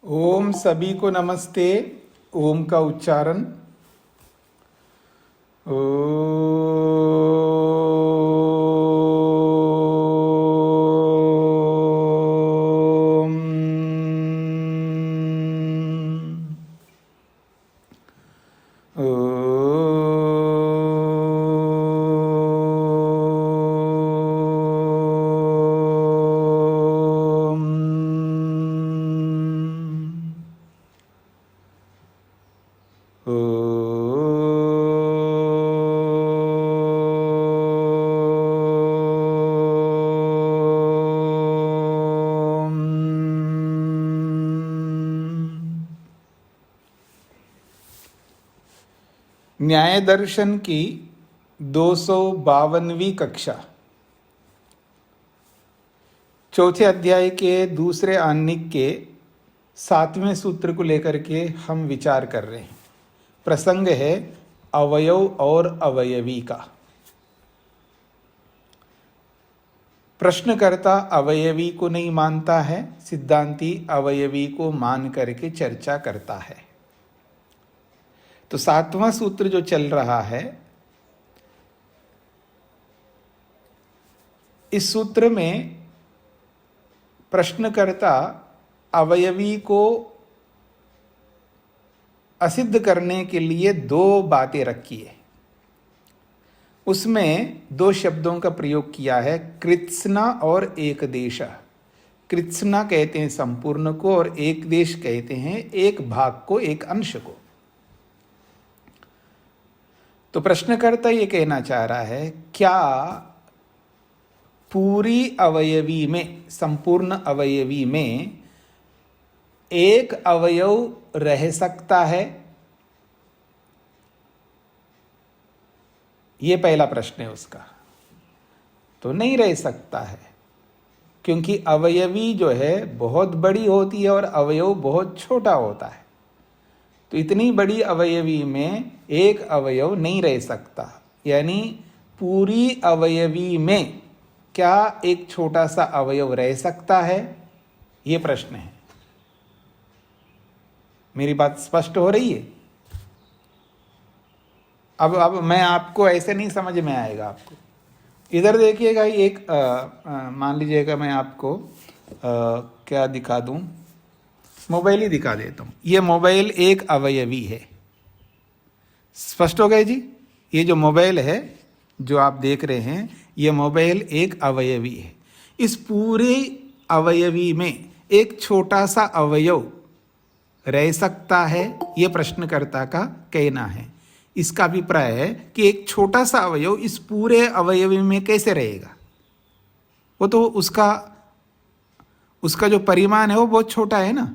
ओम सभी को नमस्ते। ओम का उच्चारण ओम। न्याय दर्शन की 252वीं कक्षा, चौथे अध्याय के दूसरे आह्निक के 7वें सूत्र को लेकर के हम विचार कर रहे हैं। प्रसंग है अवयव और अवयवी का। प्रश्नकर्ता अवयवी को नहीं मानता है, सिद्धांती अवयवी को मान करके चर्चा करता है। तो 7वां सूत्र जो चल रहा है, इस सूत्र में प्रश्नकर्ता अवयवी को असिद्ध करने के लिए दो बातें रखी है। उसमें दो शब्दों का प्रयोग किया है, कृत्स्ना और एकदेश। कृत्स्ना कहते हैं संपूर्ण को और एकदेश कहते हैं एक भाग को, एक अंश को। तो प्रश्नकर्ता ये कहना चाह रहा है, क्या पूरी अवयवी में, संपूर्ण अवयवी में एक अवयव रह सकता है? ये पहला प्रश्न है उसका। तो नहीं रह सकता है, क्योंकि अवयवी जो है बहुत बड़ी होती है और अवयव बहुत छोटा होता है। तो इतनी बड़ी अवयवी में एक अवयव नहीं रह सकता, यानी पूरी अवयवी में क्या एक छोटा सा अवयव रह सकता है? ये प्रश्न है। मेरी बात स्पष्ट हो रही है? अब मैं आपको ऐसे नहीं समझ में आएगा। आपको इधर देखिएगा, एक मान लीजिएगा मैं आपको क्या दिखा दूं, मोबाइल ही दिखा देता हूं। ये मोबाइल एक अवयवी है। स्पष्ट हो गए जी? ये जो मोबाइल है जो आप देख रहे हैं, ये मोबाइल एक अवयवी है। इस पूरे अवयवी में एक छोटा सा अवयव रह सकता है, ये प्रश्नकर्ता का कहना है। इसका अभिप्राय है कि एक छोटा सा अवयव इस पूरे अवयवी में कैसे रहेगा? वो तो उसका जो परिमाण है वो बहुत छोटा है ना।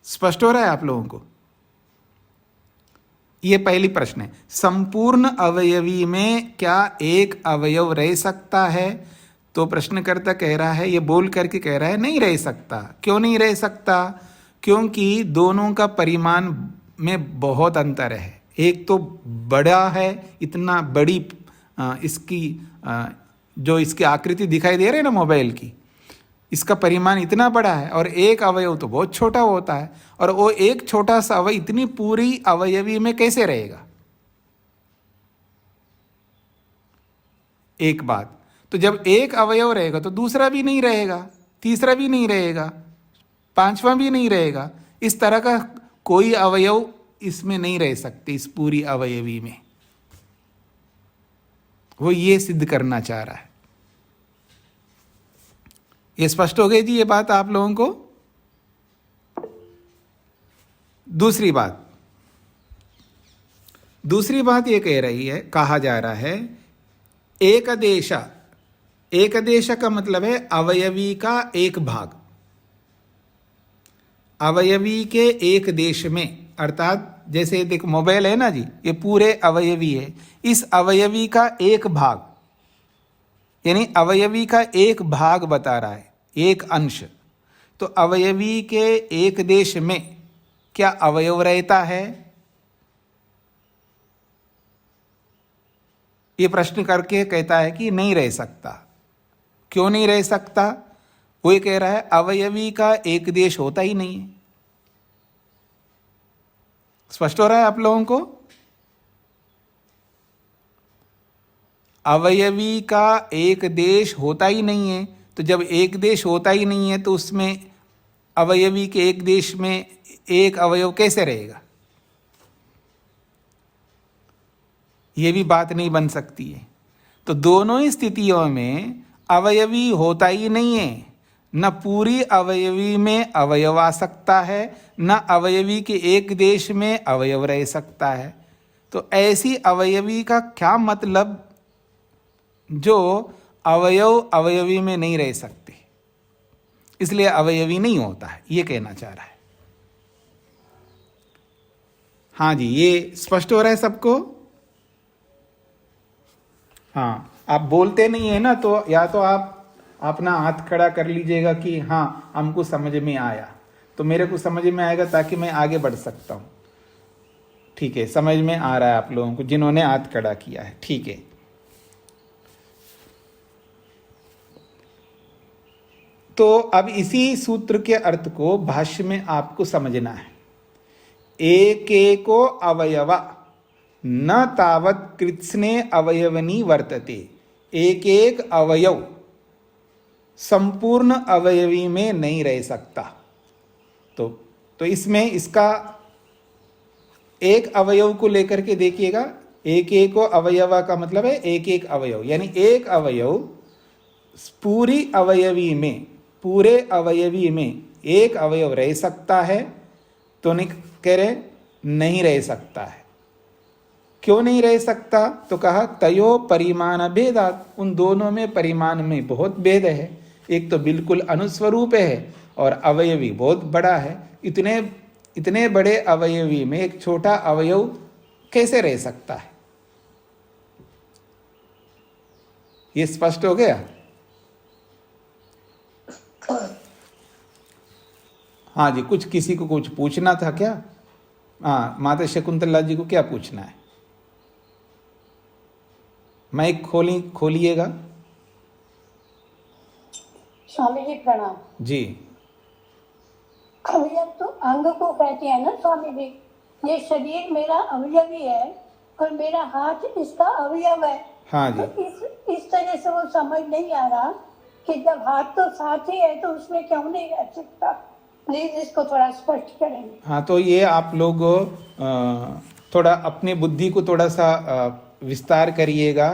स्पष्ट हो रहा है आप लोगों को? ये पहली प्रश्न है। संपूर्ण अवयवी में क्या एक अवयव रह सकता है? तो प्रश्नकर्ता कह रहा है, ये बोल करके कह रहा है, नहीं रह सकता। क्यों नहीं रह सकता? क्योंकि दोनों का परिमाण में बहुत अंतर है। एक तो बड़ा है, इतना बड़ी इसकी जो इसकी आकृति दिखाई दे रही है ना मोबाइल की, इसका परिमाण इतना बड़ा है, और एक अवयव तो बहुत छोटा होता है। और वो एक छोटा सा अवयव इतनी पूरी अवयवी में कैसे रहेगा? एक बात तो जब एक अवयव रहेगा तो दूसरा भी नहीं रहेगा, तीसरा भी नहीं रहेगा, पांचवा भी नहीं रहेगा। इस तरह का कोई अवयव इसमें नहीं रह सकते, इस पूरी अवयवी में। वो ये सिद्ध करना चाह रहा है। ये स्पष्ट हो गई जी ये बात आप लोगों को? दूसरी बात ये कह रही है, कहा जा रहा है एकदेश। एकदेश का मतलब है अवयवी का एक भाग। अवयवी के एक देश में, अर्थात जैसे देखो मोबाइल है ना जी, ये पूरे अवयवी है। इस अवयवी का एक भाग, यानी अवयवी का एक भाग बता रहा है, एक अंश। तो अवयवी के एक देश में क्या अवयव रहता है? ये प्रश्न करके कहता है कि नहीं रह सकता। क्यों नहीं रह सकता? वो ये कह रहा है अवयवी का एक देश होता ही नहीं है। स्पष्ट हो रहा है आप लोगों को? अवयवी का एक देश होता ही नहीं है, तो जब एक देश होता ही नहीं है तो उसमें अवयवी के एक देश में एक अवयव कैसे रहेगा? ये भी बात नहीं बन सकती है। तो दोनों ही स्थितियों में अवयवी होता ही नहीं है। न पूरी अवयवी में अवयव आ सकता है, न अवयवी के एक देश में अवयव रह सकता है। तो ऐसी अवयवी का क्या मतलब जो अवयव अवयवी में नहीं रह सकते, इसलिए अवयवी नहीं होता है, ये कहना चाह रहा है। हाँ जी, ये स्पष्ट हो रहा है सबको? हाँ, आप बोलते नहीं है ना, तो या तो आप अपना हाथ खड़ा कर लीजिएगा कि हाँ हमको समझ में आया, तो मेरे को समझ में आएगा ताकि मैं आगे बढ़ सकता हूँ। ठीक है, समझ में आ रहा है आप लोगों को जिन्होंने हाथ खड़ा किया है? ठीक है। तो अब इसी सूत्र के अर्थ को भाष्य में आपको समझना है। एक एको अवयवा न तावत कृत्स्ने अवयवनी वर्तते। एक एक अवयव संपूर्ण अवयवी में नहीं रह सकता। तो इसमें इसका एक अवयव को लेकर के देखिएगा। एक एक अवयवा का मतलब है एक एक अवयव, यानी एक अवयव पूरी अवयवी में, पूरे अवयवी में एक अवयव रह सकता है? तो नहीं कह रहे नहीं रह सकता है। क्यों नहीं रह सकता? तो कहा तयो परिमाण भेदात, उन दोनों में परिमाण में बहुत भेद है। एक तो बिल्कुल अनुस्वरूप है और अवयवी बहुत बड़ा है। इतने बड़े अवयवी में एक छोटा अवयव कैसे रह सकता है? ये स्पष्ट हो गया? हाँ जी, कुछ किसी को कुछ पूछना था क्या? हाँ, माता शकुंतला जी को क्या पूछना है? माइक खोलिएगा। स्वामी जी प्रणाम जी। अवयव तो अंग को कहते हैं ना स्वामी जी। ये शरीर मेरा अवयव ही है और मेरा हाथ इसका अवयव है। हाँ जी। तो इस तरह से वो समझ नहीं आ रहा कि जब हाथ तो साथ ही है तो उसमें क्यों नहीं रह सकता। प्लीज इसको थोड़ा स्पष्ट करेंगे। हाँ, तो ये आप लोग थोड़ा अपनी बुद्धि को थोड़ा सा विस्तार करिएगा।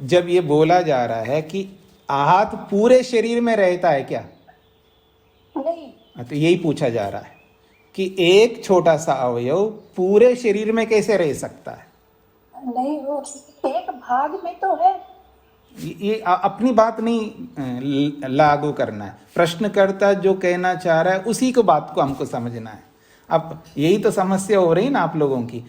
जब ये बोला जा रहा है कि हाथ पूरे शरीर में रहता है क्या? नहीं। तो यही पूछा जा रहा है कि एक छोटा सा अवयव पूरे शरीर में कैसे रह सकता है? नहीं, वो एक भाग में तो है। ये अपनी बात नहीं लागू करना है। प्रश्नकर्ता जो कहना चाह रहा है उसी को बात को हमको समझना है। अब यही तो समस्या हो रही ना आप लोगों की।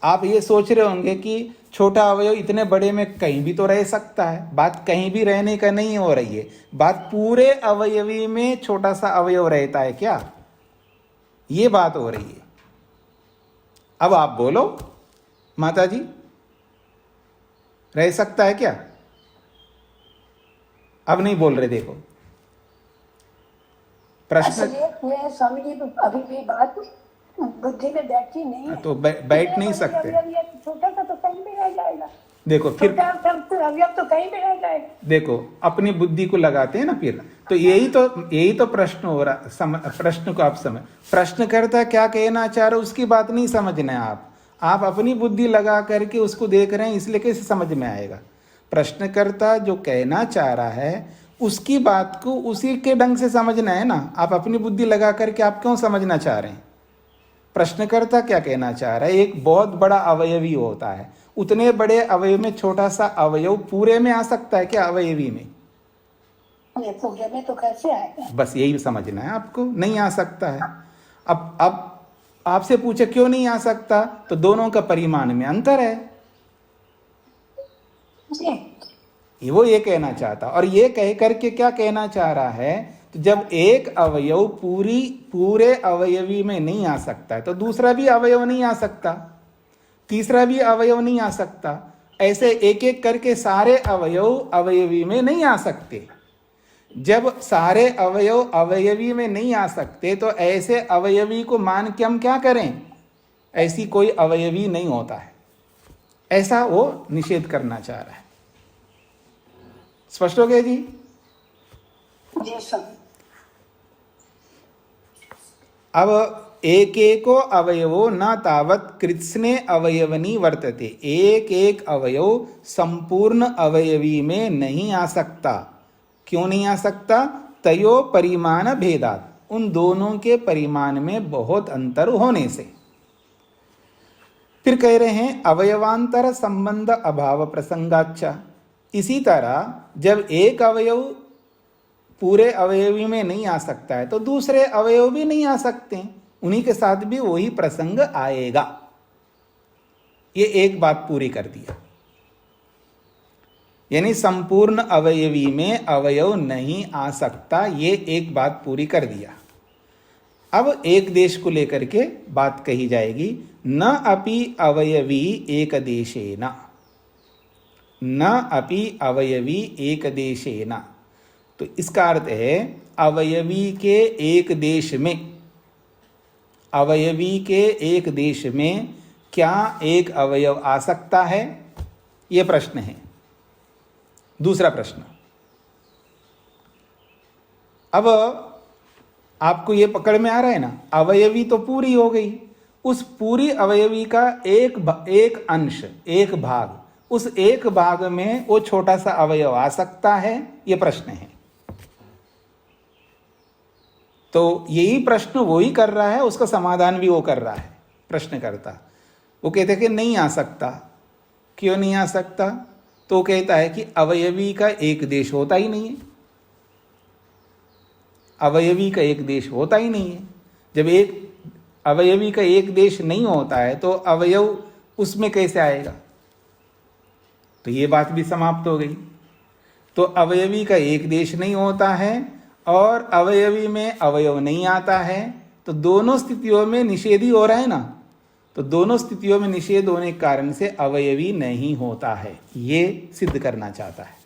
आप ये सोच रहे होंगे कि छोटा अवयव इतने बड़े में कहीं भी तो रह सकता है। बात कहीं भी रहने का नहीं हो रही है, बात पूरे अवयवी में छोटा सा अवयव रहता है क्या, ये बात हो रही है। अब आप बोलो माता जी, रह सकता है क्या? अब नहीं बोल रहे, देखो प्रश्न। स्वामी जी अभी भी बात बुद्धि में बैठी नहीं है। तो बैठ नहीं सकते। छोटा सा तो कहीं भी रह जाएगा। देखो फिर अवयव तो कहीं भी रह जाएगा। देखो अपनी बुद्धि को लगाते हैं ना फिर। तो यही तो प्रश्न हो रहा। प्रश्न को आप समझ, प्रश्नकर्ता क्या कहना चाह रहे उसकी बात नहीं समझना है। आप अपनी बुद्धि लगा करके उसको देख रहे हैं, इसलिए कैसे समझ में आएगा? प्रश्नकर्ता जो कहना चाह रहा है उसकी बात को उसी के ढंग से समझना है ना। आप अपनी बुद्धि लगा करके आप क्यों समझना चाह रहे हैं? प्रश्नकर्ता क्या कहना चाह रहा है? एक बहुत बड़ा अवयवी होता है, उतने बड़े अवयव में छोटा सा अवयव पूरे में आ सकता है क्या? अवयवी में पूरे में तो कैसे आएगा? बस यही समझना है आपको, नहीं आ सकता है। अब आपसे पूछे क्यों नहीं आ सकता, तो दोनों का परिमाण में अंतर है, वो ये कहना चाहता। और ये कह करके क्या कहना चाह रहा है, तो जब एक अवयव पूरे अवयवी में नहीं आ सकता है तो दूसरा भी अवयव नहीं आ सकता, तीसरा भी अवयव नहीं आ सकता। ऐसे एक एक करके सारे अवयव अवयवी में नहीं आ सकते। जब सारे अवयव अवयवी में नहीं आ सकते तो ऐसे अवयवी को मान के हम क्या करें? ऐसी कोई अवयवी नहीं होता है, ऐसा वो निषेध करना चाह रहा है। स्पष्ट हो गया जी? जी सर। अब एक एको अवयवो न तावत कृत्स्ने अवयवनी वर्तते। एक एक अवयव संपूर्ण अवयवी में नहीं आ सकता। क्यों नहीं आ सकता? तयो परिमाण भेदात, उन दोनों के परिमाण में बहुत अंतर होने से। फिर कह रहे हैं अवयवांतर संबंध अभाव प्रसंगाच्च। इसी तरह जब एक अवयव पूरे अवयवी में नहीं आ सकता है तो दूसरे अवयव भी नहीं आ सकते, उन्हीं के साथ भी वही प्रसंग आएगा। ये एक बात पूरी कर दिया, यानी संपूर्ण अवयवी में अवयव नहीं आ सकता, ये एक बात पूरी कर दिया। अब एक देश को लेकर के बात कही जाएगी। न अपि अवयवी एक देशेन, न अपि अवयवी एक देशेन। तो इसका अर्थ है अवयवी के एक देश में, अवयवी के एक देश में क्या एक अवयव आ सकता है? यह प्रश्न है। दूसरा प्रश्न, अब आपको ये पकड़ में आ रहा है ना, अवयवी तो पूरी हो गई, उस पूरी अवयवी का एक अंश, एक भाग, उस एक भाग में वो छोटा सा अवयव आ सकता है? ये प्रश्न है। तो यही प्रश्न वो ही कर रहा है, उसका समाधान भी वो कर रहा है प्रश्नकर्ता। वो कहते हैं कि नहीं आ सकता। क्यों नहीं आ सकता? तो वो कहता है कि अवयवी का एक देश होता ही नहीं है, अवयवी का एक देश होता ही नहीं है। जब एक अवयवी का एक देश नहीं होता है तो अवयव उसमें कैसे आएगा? तो ये बात भी समाप्त हो गई। तो अवयवी का एक देश नहीं होता है और अवयवी में अवयव नहीं आता है, तो दोनों स्थितियों में निषेध ही हो रहा है ना। तो दोनों स्थितियों में निषेध होने के कारण से अवयवी नहीं होता है, ये सिद्ध करना चाहता है।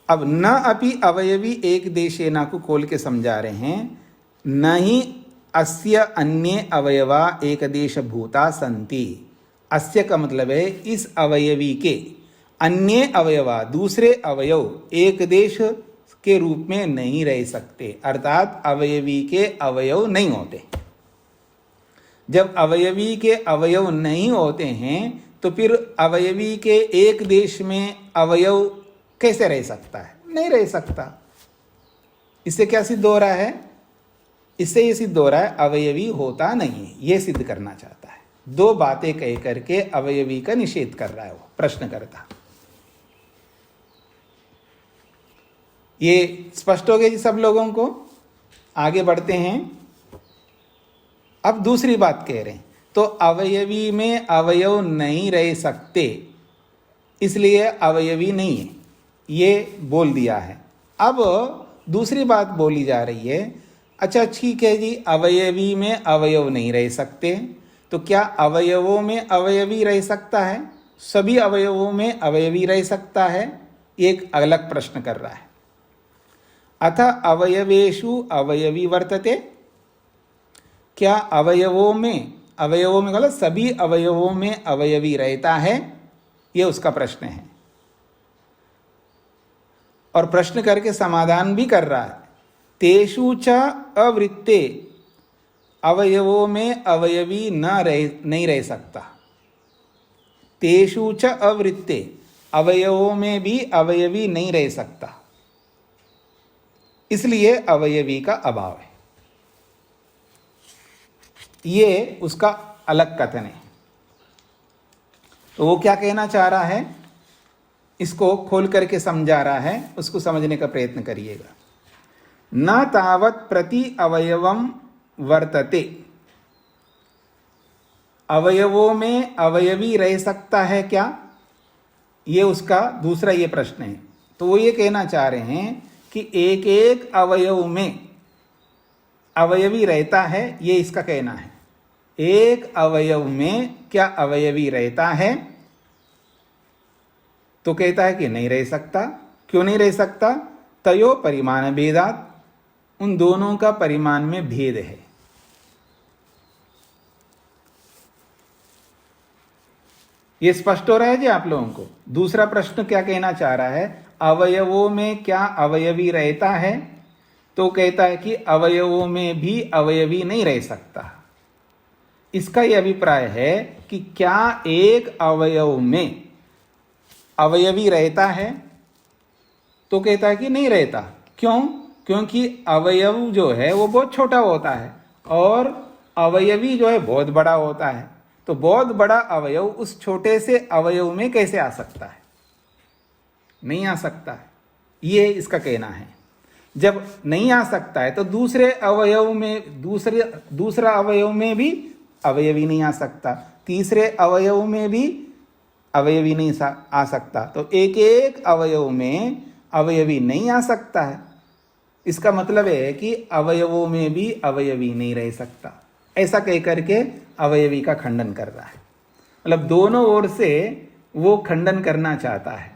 अब न अपि अवयवी एक देशेना को खोल के समझा रहे हैं। न ही अस्य अन्य अवयवा एक देश भूता संति। अस्य का मतलब है इस अवयवी के अन्य अवयवा, दूसरे अवयव एक देश के रूप में नहीं रह सकते, अर्थात अवयवी के अवयव नहीं होते। जब अवयवी के अवयव नहीं होते हैं तो फिर अवयवी के एक देश में अवयव कैसे रह सकता है? नहीं रह सकता। इससे क्या सिद्ध हो रहा है? इससे ये सिद्ध हो रहा है अवयवी होता नहीं है, ये सिद्ध करना चाहता है। दो बातें कह करके अवयवी का निषेध कर रहा है वो प्रश्नकर्ता। ये स्पष्ट हो गया जी सब लोगों को? आगे बढ़ते हैं। अब दूसरी बात कह रहे हैं, तो अवयवी में अवयव नहीं रह सकते इसलिए अवयवी नहीं है, ये बोल दिया है। अब दूसरी बात बोली जा रही है, अच्छा ठीक है जी, अवयवी में अवयव नहीं रह सकते, तो क्या अवयवों में अवयवी रह सकता है? सभी अवयवों में अवयवी रह सकता है? एक अलग प्रश्न कर रहा है। अथ अवयवेषु अवयवी वर्तते। क्या अवयवों में मतलब सभी अवयवों में अवयवी रहता है? ये उसका प्रश्न है। और प्रश्न करके समाधान भी कर रहा है। तेषु च अवृत्ते, अवयवों में अवयवी नहीं रह सकता। तेषु च अवृत्ते, अवयवों में भी अवयवी नहीं रह सकता, इसलिए अवयवी का अभाव है। ये उसका अलग कथन है। तो वो क्या कहना चाह रहा है, इसको खोल करके समझा रहा है, उसको समझने का प्रयत्न करिएगा। न तावत प्रति अवयवम वर्तते, अवयवों में अवयवी रह सकता है क्या? ये उसका दूसरा ये प्रश्न है। तो वो ये कहना चाह रहे हैं कि एक एक अवयव में अवयवी रहता है, ये इसका कहना है। एक अवयव में क्या अवयवी रहता है? तो कहता है कि नहीं रह सकता। क्यों नहीं रह सकता? तयो परिमाण भेदात, उन दोनों का परिमाण में भेद है। ये स्पष्ट हो रहा है जी आप लोगों को? दूसरा प्रश्न क्या कहना चाह रहा है? अवयवों में क्या अवयवी रहता है? तो कहता है कि अवयवों में भी अवयवी नहीं रह सकता। इसका यह अभिप्राय है कि क्या एक अवयव में अवयवी रहता है? तो कहता है कि नहीं रहता। क्यों? क्योंकि अवयव जो है वो बहुत छोटा होता है और अवयवी जो है बहुत बड़ा होता है। तो बहुत बड़ा अवयव उस छोटे से अवयव में कैसे आ सकता है? नहीं आ सकता है। ये इसका कहना है। जब नहीं आ सकता है तो दूसरे अवयव में दूसरा अवयव में भी अवयवी नहीं आ सकता, तीसरे अवयव में भी अवयवी नहीं आ सकता। तो एक एक अवयव में अवयवी नहीं आ सकता है। इसका मतलब है कि अवयवों में भी अवयवी नहीं रह सकता। ऐसा कह करके अवयवी का खंडन कर रहा है। मतलब दोनों ओर से वो खंडन करना चाहता है।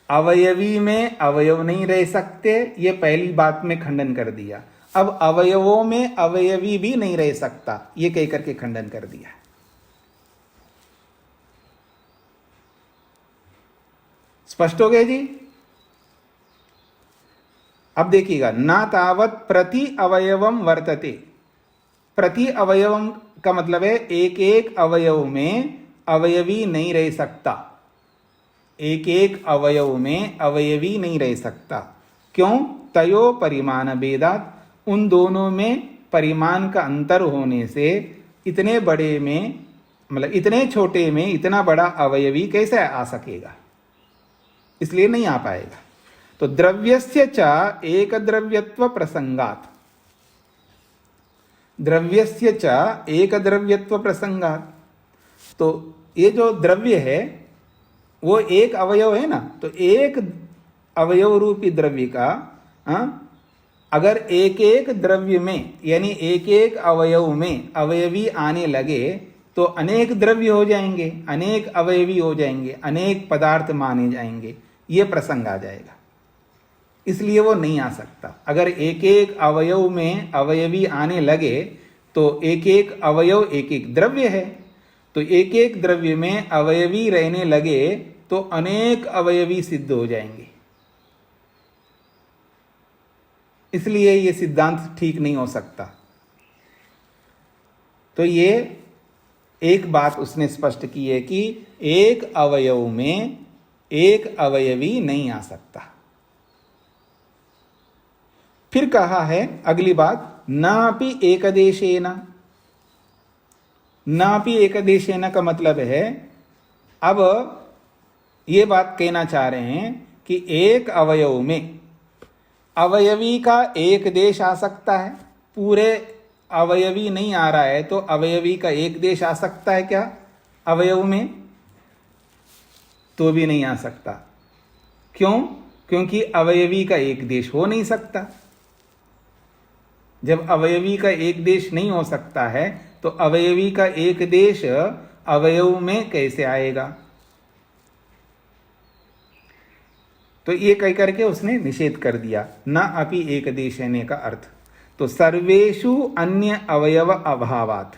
अवयवी में अवयव नहीं रह सकते, ये पहली बात में खंडन कर दिया। अब अवयवों में अवयवी भी नहीं रह सकता, ये कह करके खंडन कर दिया। स्पष्ट हो गया जी? अब देखिएगा, ना तावत प्रति अवयवम वर्तते। प्रति अवयवम का मतलब है एक एक अवयव में अवयवी नहीं रह सकता। एक एक अवयव में अवयवी नहीं रह सकता। क्यों? तयो परिमाण भेदात, उन दोनों में परिमाण का अंतर होने से इतने बड़े में, मतलब इतने छोटे में इतना बड़ा अवयवी कैसे आ सकेगा? इसलिए नहीं आ पाएगा। तो द्रव्यस्य च एक द्रव्यत्व प्रसंगात, द्रव्यस्य च एक द्रव्यत्व प्रसंगात, तो ये जो द्रव्य है वो एक अवयव है ना, तो एक अवयव रूपी द्रव्य का अगर एक एक द्रव्य में यानी एक एक अवयव में अवयवी आने लगे तो अनेक द्रव्य हो जाएंगे, अनेक अवयवी हो जाएंगे, अनेक पदार्थ माने जाएंगे, ये प्रसंग आ जाएगा। इसलिए वो नहीं आ सकता। अगर एक एक अवयव में अवयवी आने लगे तो एक एक अवयव एक एक द्रव्य है, तो एक एक द्रव्य में अवयवी रहने लगे तो अनेक अवयवी सिद्ध हो जाएंगे। इसलिए ये सिद्धांत ठीक नहीं हो सकता। तो ये एक बात उसने स्पष्ट की है कि एक अवयव में एक अवयवी नहीं आ सकता। फिर कहा है अगली बात, नापि एकदेशेन। नापि एकदेशेन का मतलब है, अब ये बात कहना चाह रहे हैं कि एक अवयव में अवयवी का एक देश आ सकता है। पूरे अवयवी नहीं आ रहा है तो अवयवी का एक देश आ सकता है क्या अवयव में? तो भी नहीं आ सकता। क्यों? क्योंकि अवयवी का एक देश हो नहीं सकता। जब अवयवी का एक देश नहीं हो सकता है तो अवयवी का एक देश अवयव में कैसे आएगा? तो ये कह करके उसने निषेध कर दिया, न अपि एक देशने का अर्थ। तो सर्वेषु अन्य अवयव अभावात,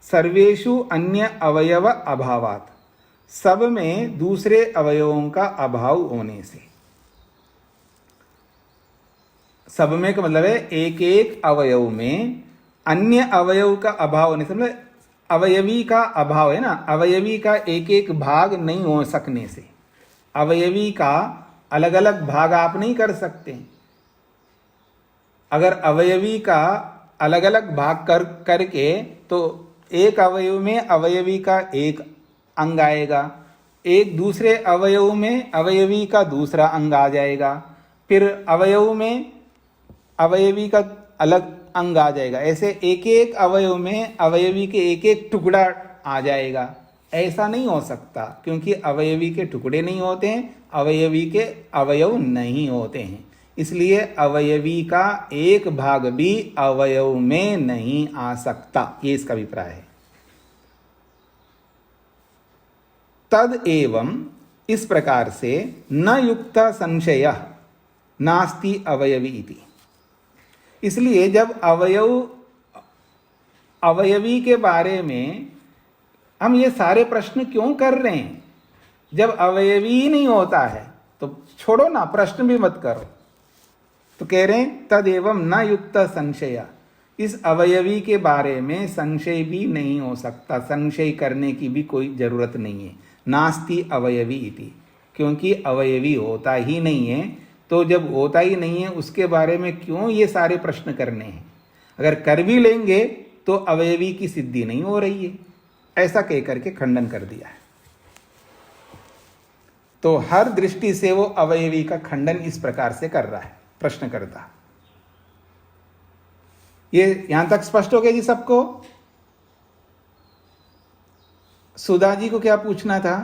सर्वेषु अन्य अवयव अभावात, सब में दूसरे अवयवों का अभाव होने से। सब में का मतलब है एक एक अवयव में अन्य अवयव का अभाव होने से, मतलब अवयवी का अभाव है ना, अवयवी का एक एक भाग नहीं हो सकने से। अवयवी का अलग अलग भाग आप नहीं कर सकते। अगर अवयवी का अलग अलग भाग करके तो एक अवयव में अवयवी का एक अंग आएगा, एक दूसरे अवयव में अवयवी का दूसरा अंग आ जाएगा, फिर अवयव में अवयवी का अलग अंग आ जाएगा। ऐसे एक एक अवयव में अवयवी के एक एक टुकड़ा आ जाएगा। ऐसा नहीं हो सकता क्योंकि अवयवी के टुकड़े नहीं होते हैं, अवयवी के अवयव नहीं होते हैं। इसलिए अवयवी का एक भाग भी अवयव में नहीं आ सकता, ये इसका अभिप्राय है। तद एवं इस प्रकार से न युक्त संशय नास्ति अवयवी इति। इसलिए जब अवयवी के बारे में हम ये सारे प्रश्न क्यों कर रहे हैं? जब अवयवी ही नहीं होता है तो छोड़ो ना, प्रश्न भी मत करो। तो कह रहे हैं तदेवं न युक्त संशय, इस अवयवी के बारे में संशय भी नहीं हो सकता, संशय करने की भी कोई जरूरत नहीं है। नास्ति अवयवी इति, क्योंकि अवयवी होता ही नहीं है। तो जब होता ही नहीं है उसके बारे में क्यों ये सारे प्रश्न करने हैं? अगर कर भी लेंगे तो अवयवी की सिद्धि नहीं हो रही है, ऐसा कह करके खंडन कर दिया है। तो हर दृष्टि से वो अवयवी का खंडन इस प्रकार से कर रहा है, प्रश्न करता। ये यहां तक स्पष्ट हो गया जी सबको? सुधा जी को क्या पूछना था?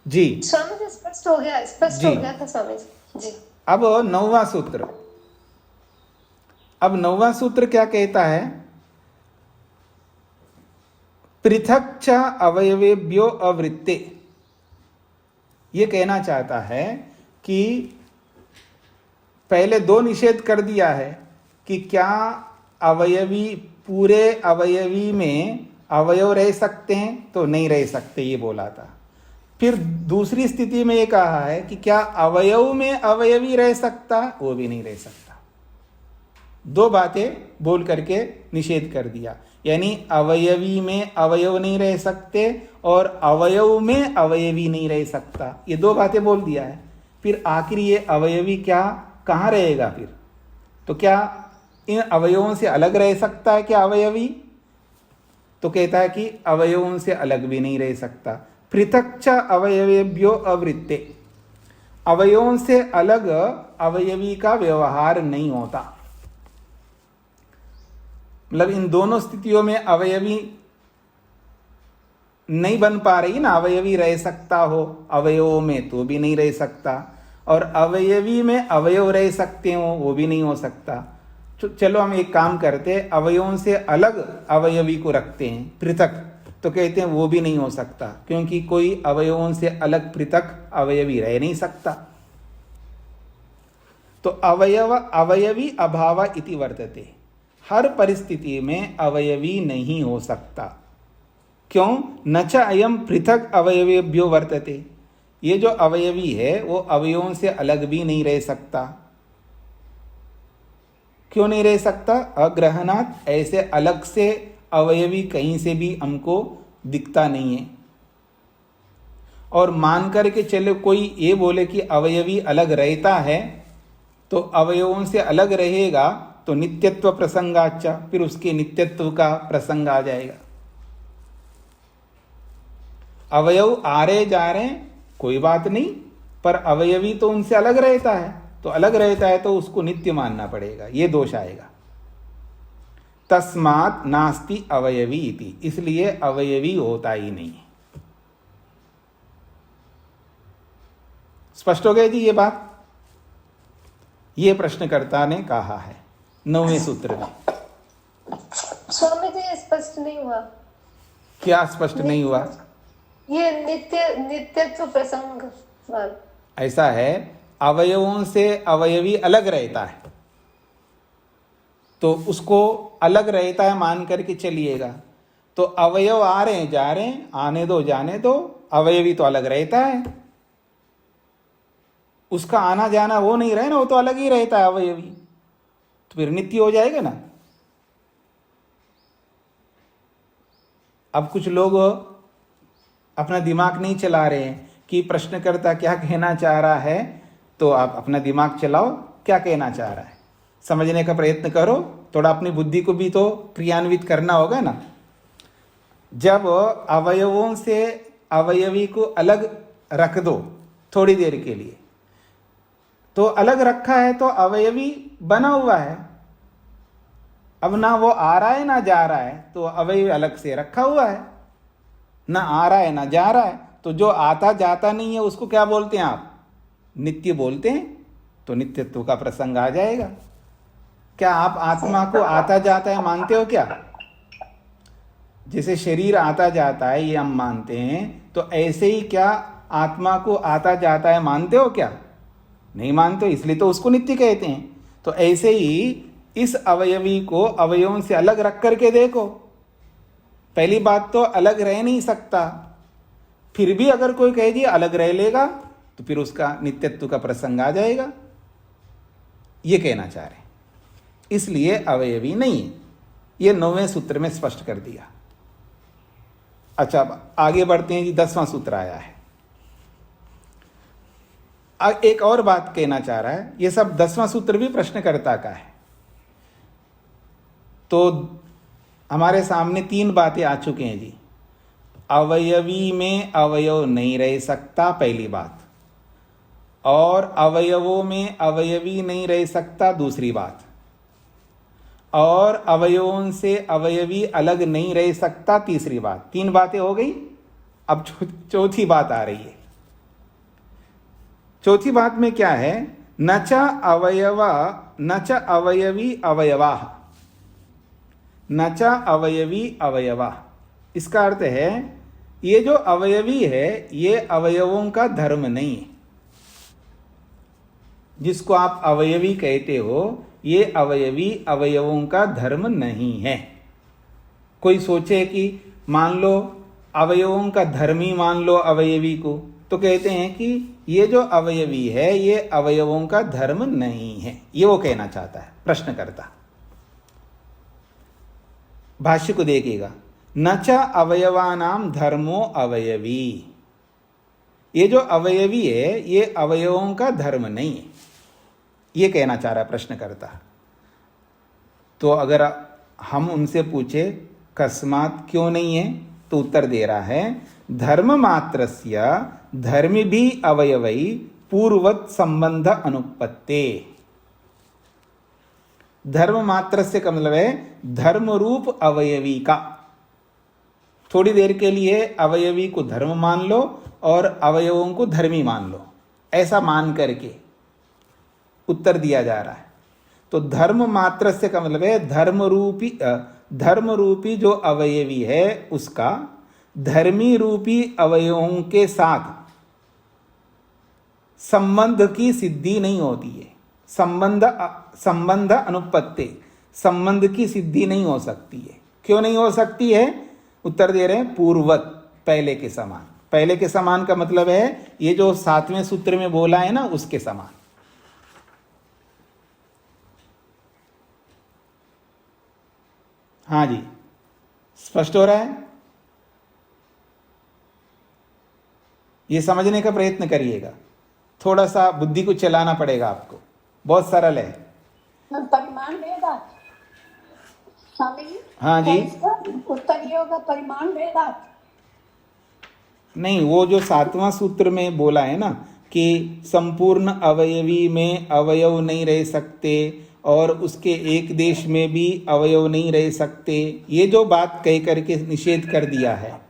जी स्वामी जी स्पष्ट हो गया, स्पष्ट जी। हो गया था स्वामी जी। अब 9वां सूत्र, अब 9वां सूत्र क्या कहता है? पृथक च अवयवेभ्यो अवृत्ते। ये कहना चाहता है कि पहले दो निषेध कर दिया है कि क्या अवयवी, पूरे अवयवी में अवयव रह सकते हैं? तो नहीं रह सकते, ये बोला था। फिर दूसरी स्थिति में ये कहा है कि क्या अवयव में अवयवी रह सकता? वो भी नहीं रह सकता। दो बातें बोल करके निषेध कर दिया, यानी अवयवी में अवयव नहीं रह सकते और अवयव में अवयवी नहीं रह सकता, ये दो बातें बोल दिया है। फिर आखिर ये अवयवी क्या कहाँ रहेगा फिर? तो क्या इन अवयवों से अलग रह सकता है क्या अवयवी? तो कहता है कि अवयवों से अलग भी नहीं रह सकता। पृथक च अवयवेभ्यो अवृत्ते, अवयवों से अलग अवयवी का व्यवहार नहीं होता। मतलब इन दोनों स्थितियों में अवयवी नहीं बन पा रही ना, अवयवी रह सकता हो अवयवों में तो भी नहीं रह सकता, और अवयवी में अवयव रह सकते हो वो भी नहीं हो सकता। चलो हम एक काम करते हैं, अवयवों से अलग अवयवी को रखते हैं पृथक, तो कहते हैं वो भी नहीं हो सकता, क्योंकि कोई अवयवों से अलग पृथक अवयवी रह नहीं सकता। तो अवयवी अभाव इति वर्तते, हर परिस्थिति में अवयवी नहीं हो सकता। क्यों? न च अयम पृथक अवयवेभ्यो वर्तते, ये जो अवयवी है वो अवयवों से अलग भी नहीं रह सकता। क्यों नहीं रह सकता? अग्रहणात्, ऐसे अलग से अवयवी कहीं से भी हमको दिखता नहीं है। और मान करके चले कोई ये बोले कि अवयवी अलग रहता है, तो अवयवों से अलग रहेगा तो नित्यत्व प्रसंगाचा, फिर उसके नित्यत्व का प्रसंग आ जाएगा। अवयव आ रहे जा रहे कोई बात नहीं, पर अवयवी तो उनसे अलग रहता है, तो अलग रहता है तो उसको नित्य मानना पड़ेगा, ये दोष आएगा। तस्मात् नास्ति अवयवी इति, इसलिए अवयवी होता ही नहीं। स्पष्ट हो गया जी ये बात? ये प्रश्नकर्ता ने कहा है 9वें सूत्र में। स्वामी जी स्पष्ट नहीं हुआ। क्या स्पष्ट नहीं हुआ? ये नित्यत्व प्रसंग वाला। ऐसा है, अवयवों से अवयवी अलग रहता है तो उसको अलग रहता है मान करके चलिएगा। तो अवयव आ रहे हैं जा रहे हैं, आने दो जाने दो, अवयवी तो अलग रहता है, उसका आना जाना वो नहीं रहे ना, वो तो अलग ही रहता है अवयवी, तो फिर नित्य हो जाएगा ना। अब कुछ लोग अपना दिमाग नहीं चला रहे हैं कि प्रश्नकर्ता क्या कहना चाह रहा है, तो आप अपना दिमाग चलाओ, क्या कहना चाह रहा है समझने का प्रयत्न करो, थोड़ा अपनी बुद्धि को भी तो क्रियान्वित करना होगा ना। जब अवयवों से अवयवी को अलग रख दो थोड़ी देर के लिए, तो अलग रखा है तो अवयवी बना हुआ है, अब ना वो आ रहा है ना जा रहा है, तो अवयवी अलग से रखा हुआ है, ना आ रहा है ना जा रहा है। तो जो आता जाता नहीं है उसको क्या बोलते हैं आप? नित्य बोलते हैं, तो नित्यत्व का प्रसंग आ जाएगा। क्या आप आत्मा को आता जाता है मानते हो क्या? जैसे शरीर आता जाता है ये हम मानते हैं, तो ऐसे ही क्या आत्मा को आता जाता है मानते हो क्या? नहीं मानते हो, इसलिए तो उसको नित्य कहते हैं। तो ऐसे ही इस अवयवी को अवयवों से अलग रख करके देखो। पहली बात तो अलग रह नहीं सकता, फिर भी अगर कोई कहे जी अलग रह लेगा तो फिर उसका नित्यत्व का प्रसंग आ जाएगा, ये कहना चाह रहे हैं। इसलिए अवयवी नहीं है, ये 9वें सूत्र में स्पष्ट कर दिया। अच्छा, अब आगे बढ़ते हैं जी। 10वां सूत्र आया है। एक और बात कहना चाह रहा है, ये सब 10वां सूत्र भी प्रश्नकर्ता का है। तो हमारे सामने 3 बातें आ चुके हैं जी। अवयवी में अवयव नहीं रह सकता, पहली बात, और अवयवों में अवयवी नहीं रह सकता, दूसरी बात, और अवयवों से अवयवी अलग नहीं रह सकता, तीसरी बात। 3 बातें हो गई। अब चौथी बात आ रही है। चौथी बात में क्या है? न च अवयवा न च अवयवी अवयवा, न च अवयवी अवयवा। इसका अर्थ है ये जो अवयवी है ये अवयवों का धर्म नहीं है। जिसको आप अवयवी कहते हो ये अवयवी अवयवों का धर्म नहीं है। कोई सोचे कि मान लो अवयवों का धर्म ही मान लो अवयवी को, तो कहते हैं कि ये जो अवयवी है ये अवयवों का धर्म नहीं है, ये वो कहना चाहता है प्रश्नकर्ता। भाष्य को देखिएगा। न च अवयवानाम धर्मो अवयवी, ये जो अवयवी है ये अवयवों का धर्म नहीं है, ये कहना चाह रहा है प्रश्नकर्ता। तो अगर हम उनसे पूछे कस्मात क्यों नहीं है, तो उत्तर दे रहा है धर्म मात्रस्य धर्म भी अवयवै पूर्वत संबंध अनुपत्ते। धर्म मात्र से का मतलब है धर्म रूप अवयवी का। थोड़ी देर के लिए अवयवी को धर्म मान लो और अवयवों को धर्मी मान लो, ऐसा मान करके उत्तर दिया जा रहा है। तो धर्म मात्र से का मतलब है धर्म रूपी जो अवयवी है उसका धर्मी रूपी अवयवों के साथ संबंध की सिद्धि नहीं होती है। संबंध अनुपत्ति, संबंध की सिद्धि नहीं हो सकती है। क्यों नहीं हो सकती है? उत्तर दे रहे हैं पूर्वत, पहले के समान। पहले के समान का मतलब है ये जो 7वें सूत्र में बोला है ना, उसके समान। हाँ जी, स्पष्ट हो रहा है? ये समझने का प्रयत्न करिएगा, थोड़ा सा बुद्धि को चलाना पड़ेगा आपको, बहुत सरल है। परिमाण भेदात स्वामी जी। हाँ जी, उत्तर ये होगा परिमाण भेदात। नहीं, वो जो 7वां सूत्र में बोला है ना कि संपूर्ण अवयवी में अवयव नहीं रह सकते और उसके एक देश में भी अवयव नहीं रह सकते, ये जो बात कह करके निषेध कर दिया है,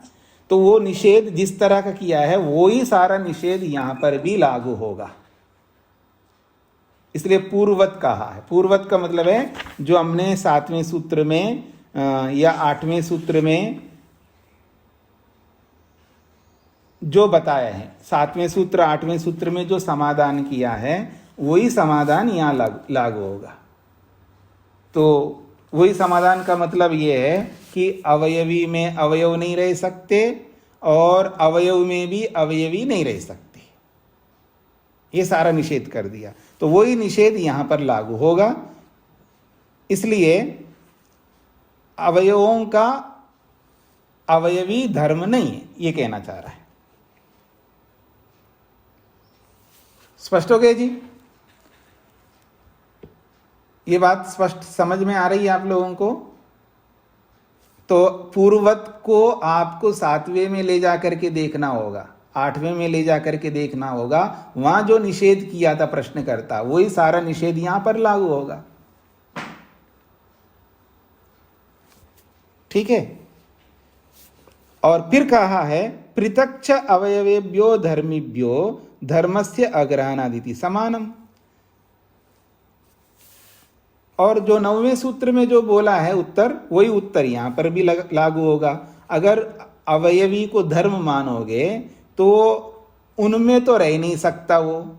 तो वो निषेध जिस तरह का किया है वो ही सारा निषेध यहां पर भी लागू होगा। इसलिए पूर्वत कहा है। पूर्वत का मतलब है जो हमने 7वें सूत्र में या 8वें सूत्र में जो बताया है, 7वें सूत्र 8वें सूत्र में जो समाधान किया है वही समाधान यहाँ लागू होगा। तो वही समाधान का मतलब ये है कि अवयवी में अवयव नहीं रह सकते और अवयव में भी अवयवी नहीं रह सकते, ये सारा निषेध कर दिया। तो वही निषेध यहां पर लागू होगा। इसलिए अवयवों का अवयवी धर्म नहीं है, ये कहना चाह रहा है। स्पष्ट हो गया जी? ये बात स्पष्ट समझ में आ रही है आप लोगों को? तो पूर्वत को आपको 7वें में ले जाकर के देखना होगा, 8वें में ले जाकर के देखना होगा। वहां जो निषेध किया था प्रश्नकर्ता वही सारा निषेध यहां पर लागू होगा। ठीक है? और फिर कहा है पृथक् अवयवेभ्यो धर्मिभ्यो धर्मस्य अग्रहणादिति समानम। और जो 9वें सूत्र में जो बोला है उत्तर, वही उत्तर यहाँ पर भी लागू होगा। अगर अवयवी को धर्म मानोगे तो उनमें तो रह नहीं सकता वो,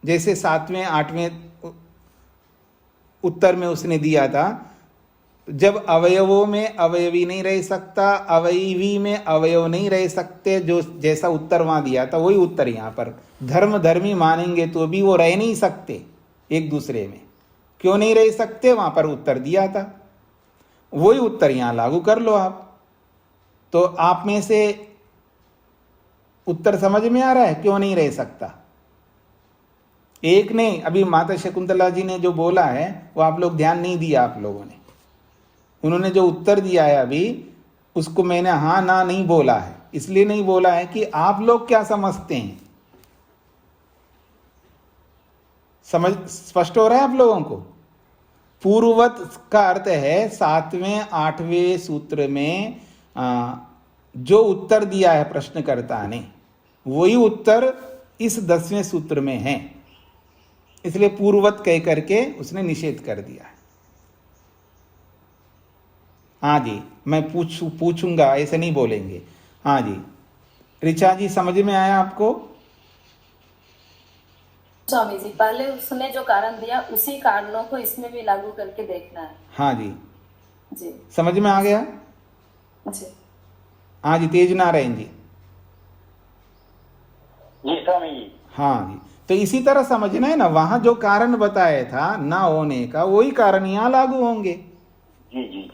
जैसे 7वें 8वें उत्तर में उसने दिया था, जब अवयवों में अवयवी नहीं रह सकता, अवयवी में अवयव नहीं रह सकते, जो जैसा उत्तर वहां दिया था वही उत्तर यहाँ पर। धर्म धर्मी मानेंगे तो भी वो रह नहीं सकते एक दूसरे में, क्यों नहीं रह सकते, वहां पर उत्तर दिया था, वही उत्तर यहां लागू कर लो आप। तो आप में से उत्तर समझ में आ रहा है क्यों नहीं रह सकता? एक नहीं, अभी माता शकुंतला जी ने जो बोला है वो आप लोग ध्यान नहीं दिया आप लोगों ने। उन्होंने जो उत्तर दिया है अभी, उसको मैंने हाँ ना नहीं बोला है, इसलिए नहीं बोला है कि आप लोग क्या समझते हैं। समझ स्पष्ट हो रहा है आप लोगों को? पूर्ववत का अर्थ है 7वें 8वें सूत्र में जो उत्तर दिया है प्रश्नकर्ता ने, वही उत्तर इस 10वें सूत्र में है, इसलिए पूर्ववत कह करके उसने निषेध कर दिया है। हाँ जी, मैं पूछूंगा, ऐसे नहीं बोलेंगे। हाँ जी, ऋचा जी समझ में आया आपको? स्वामी जी, पहले उसने जो कारण दिया उसी कारणों को इसमें भी लागू करके देखना है। हाँ जी जी, समझ में आ गया? जी हाँ जी, तेज नारायण जी। जी स्वामी जी। हाँ जी, तो इसी तरह समझना है ना, वहां जो कारण बताया था ना होने का, वही कारण यहाँ लागू होंगे। जी जी।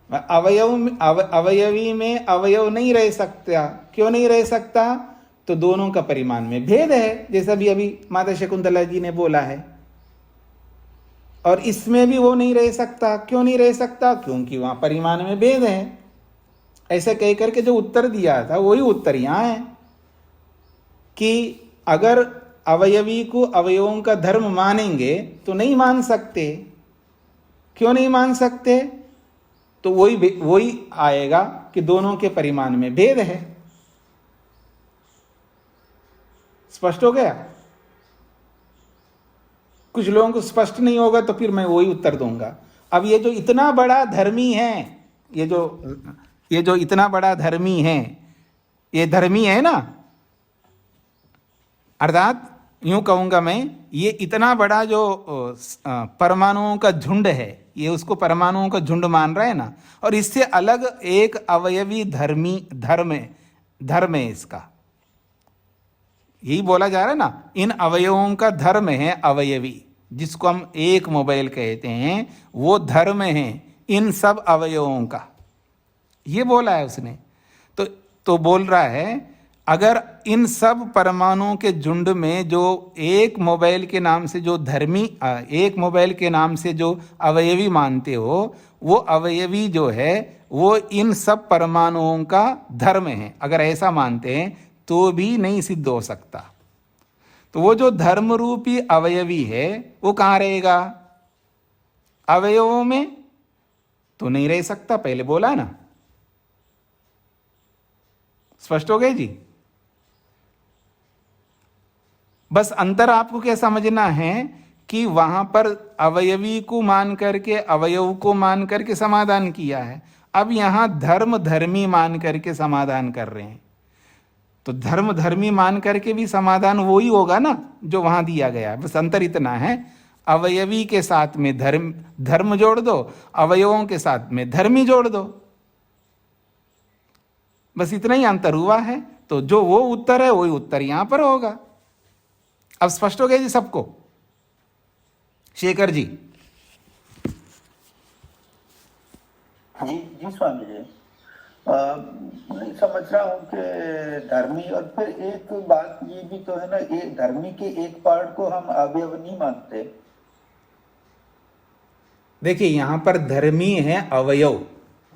अवयवी में अवयव नहीं रह सकता, क्यों नहीं रह सकता? तो दोनों का परिमाण में भेद है, जैसा भी अभी माता शकुंतला जी ने बोला है। और इसमें भी वो नहीं रह सकता, क्यों नहीं रह सकता? क्योंकि वहां परिमाण में भेद है। ऐसे कह करके जो उत्तर दिया था वही उत्तर यहां है कि अगर अवयवी को अवयवों का धर्म मानेंगे तो नहीं मान सकते। क्यों नहीं मान सकते? तो वही आएगा कि दोनों के परिमाण में भेद है। स्पष्ट हो गया? कुछ लोगों को स्पष्ट नहीं होगा तो फिर मैं वही उत्तर दूंगा। अब ये जो इतना बड़ा धर्मी है, ये जो इतना बड़ा धर्मी है, ये धर्मी है ना, अर्थात यूं कहूंगा मैं, ये इतना बड़ा जो परमाणुओं का झुंड है, ये उसको परमाणुओं का झुंड मान रहा है ना, और इससे अलग एक अवयवी धर्म है इसका। यही बोला जा रहा है ना, इन अवयवों का धर्म है अवयवी, जिसको हम एक मोबाइल कहते हैं, वो धर्म है इन सब अवयवों का, ये बोला है उसने। तो बोल रहा है अगर इन सब परमाणुओं के झुंड में जो एक मोबाइल के नाम से जो एक मोबाइल के नाम से जो अवयवी मानते हो, वो अवयवी जो है वो इन सब परमाणुओं का धर्म है, अगर ऐसा मानते हैं तो भी नहीं सिद्ध हो सकता। तो वो जो धर्म रूपी अवयवी है वो कहाँ रहेगा? अवयवों में तो नहीं रह सकता, पहले बोला ना। स्पष्ट हो गए जी? बस अंतर आपको क्या समझना है कि वहां पर अवयवी को मान करके, अवयव को मान करके समाधान किया है, अब यहां धर्म धर्मी मान करके समाधान कर रहे हैं। तो धर्म धर्मी मान करके भी समाधान वही होगा ना जो वहां दिया गया है। बस अंतर इतना है, अवयवी के साथ में धर्म जोड़ दो, अवयवों के साथ में धर्मी जोड़ दो, बस इतना ही अंतर हुआ है। तो जो वो उत्तर है वही उत्तर यहां पर होगा। अब स्पष्ट हो गया जी सबको? शेखर जी। जी जी स्वामी जी। नहीं समझ रहा हूँ कि धर्मी, और फिर एक बात ये भी तो है ना, एक धर्मी के एक पार्ट को हम अवयव नहीं मानते। देखिए यहां पर धर्मी है अवयव,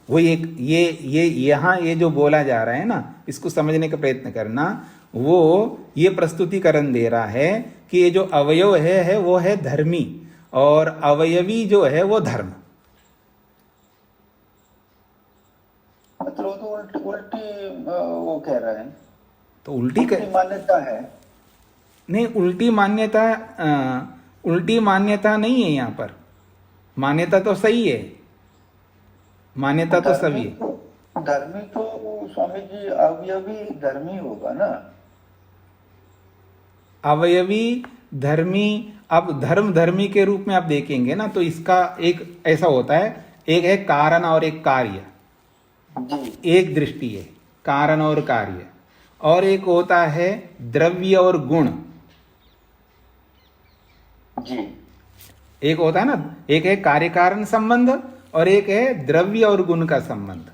वो एक ये यहां ये जो बोला जा रहा है ना, इसको समझने का प्रयत्न करना। वो ये प्रस्तुतिकरण दे रहा है कि ये जो अवयव है वो है धर्मी, और अवयवी जो है वो धर्म। मतलब तो उल्टी वो कह रहे हैं, तो उल्टी मान्यता है। नहीं, उल्टी मान्यता नहीं है यहाँ पर। मान्यता तो सही है, मान्यता तो सभी है। धर्मी तो स्वामी जी अवयवी धर्मी होगा ना। अवयवी धर्मी, अब धर्म धर्मी के रूप में आप देखेंगे ना तो इसका एक ऐसा होता है, एक है कारण और एक कार्य, जी एक दृष्टि है कारण और कार्य, और एक होता है द्रव्य और गुण। जी एक होता है ना, एक है कार्य कारण संबंध और एक है द्रव्य और गुण का संबंध।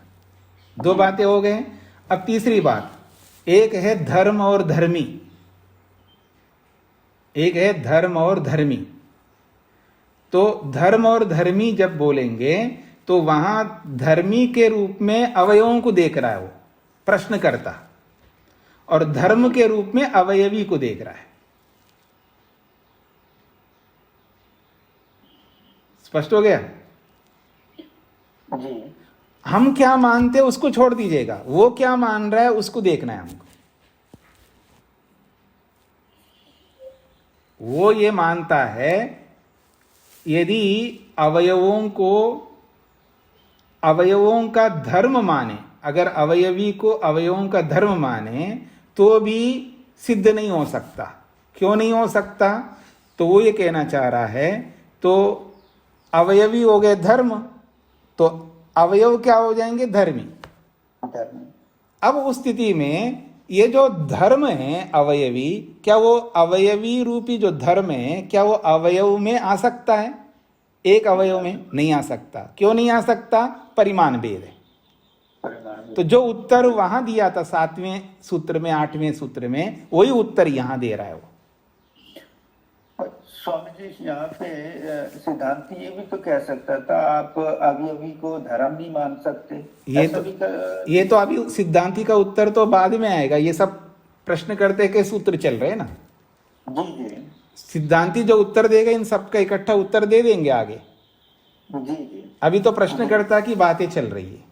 दो बातें हो गए। अब तीसरी बात, एक है धर्म और धर्मी, एक है धर्म और धर्मी। तो धर्म और धर्मी जब बोलेंगे तो वहां धर्मी के रूप में अवयवों को देख रहा है वो प्रश्नकर्ता, और धर्म के रूप में अवयवी को देख रहा है। स्पष्ट हो गया? जी हम क्या मानते हैं उसको छोड़ दीजिएगा, वो क्या मान रहा है उसको देखना है हमको। वो ये मानता है यदि अवयवों का धर्म माने, अगर अवयवी को अवयवों का धर्म माने तो भी सिद्ध नहीं हो सकता। क्यों नहीं हो सकता? तो वो ये कहना चाह रहा है, तो अवयवी हो गए धर्म, तो अवयव क्या हो जाएंगे? धर्मी। धर्मी। अब उस स्थिति में ये जो धर्म है अवयवी, क्या वो अवयवी रूपी जो धर्म है क्या वो अवयव में आ सकता है? एक अवयव में नहीं आ सकता। क्यों नहीं आ सकता? परिमाण भेद है। तो जो उत्तर वहां दिया था 7वें सूत्र में 8वें सूत्र में, वही उत्तर यहां दे रहा है वो। स्वामी जी यहाँ पे सिद्धांत ये भी तो कह सकता था आप अवयवी को धर्म नहीं मान सकते। ये तो अभी सिद्धांति का उत्तर तो बाद में आएगा, ये सब प्रश्न करते के सूत्र चल रहे हैं ना। जी जी सिद्धांति जो उत्तर देगा इन सबका इकट्ठा उत्तर दे देंगे आगे। जी जी अभी तो प्रश्नकर्ता की बातें चल रही है।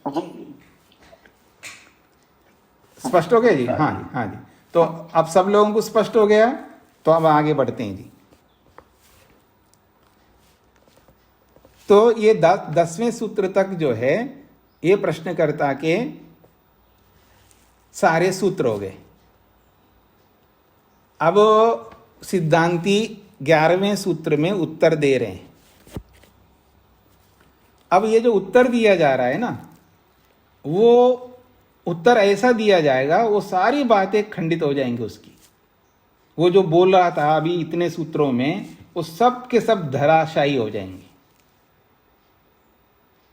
जी जी स्पष्ट हो गया जी? हाँ जी, हाँ जी। तो अब सब लोगों को स्पष्ट हो गया, तो अब आगे बढ़ते हैं जी। तो ये 10वें सूत्र तक जो है ये प्रश्नकर्ता के सारे सूत्र हो गए। अब सिद्धांती 11वें सूत्र में उत्तर दे रहे हैं। अब ये जो उत्तर दिया जा रहा है ना, वो उत्तर ऐसा दिया जाएगा वो सारी बातें खंडित हो जाएंगी उसकी। वो जो बोल रहा था अभी इतने सूत्रों में, वो सब के सब धराशायी हो जाएंगे।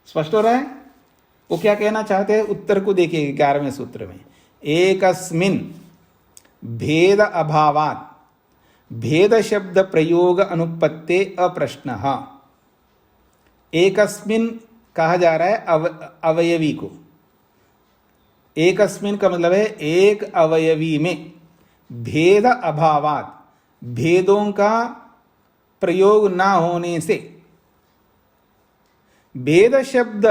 स्पष्ट हो रहा है? वो क्या कहना चाहते हैं? उत्तर को देखिए 11वें सूत्र में, एकस्मिन भेद अभावात भेद शब्द प्रयोग अनुपत्ते अप्रश्नः। एकस्मिन कहा जा रहा है अवयवी को। एकस्मिन का मतलब है एक अवयवी में, भेद अभावात भेदों का प्रयोग ना होने से, भेद शब्द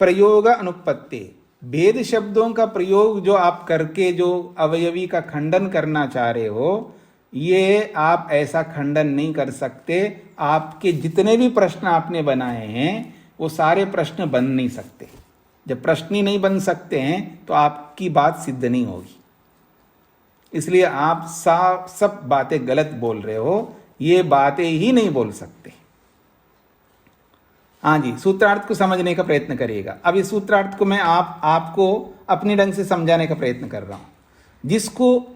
प्रयोग अनुपत्ति, भेद शब्दों का प्रयोग जो आप करके जो अवयवी का खंडन करना चाह रहे हो, ये आप ऐसा खंडन नहीं कर सकते। आपके जितने भी प्रश्न आपने बनाए हैं वो सारे प्रश्न बन नहीं सकते। जब प्रश्न ही नहीं बन सकते हैं तो आपकी बात सिद्ध नहीं होगी। इसलिए आप सब बातें गलत बोल रहे हो, ये बातें ही नहीं बोल सकते। हाँ जी, सूत्रार्थ को समझने का प्रयत्न करिएगा। अब इस सूत्रार्थ को मैं आपको अपने ढंग से समझाने का प्रयत्न कर रहा हूं, जिसको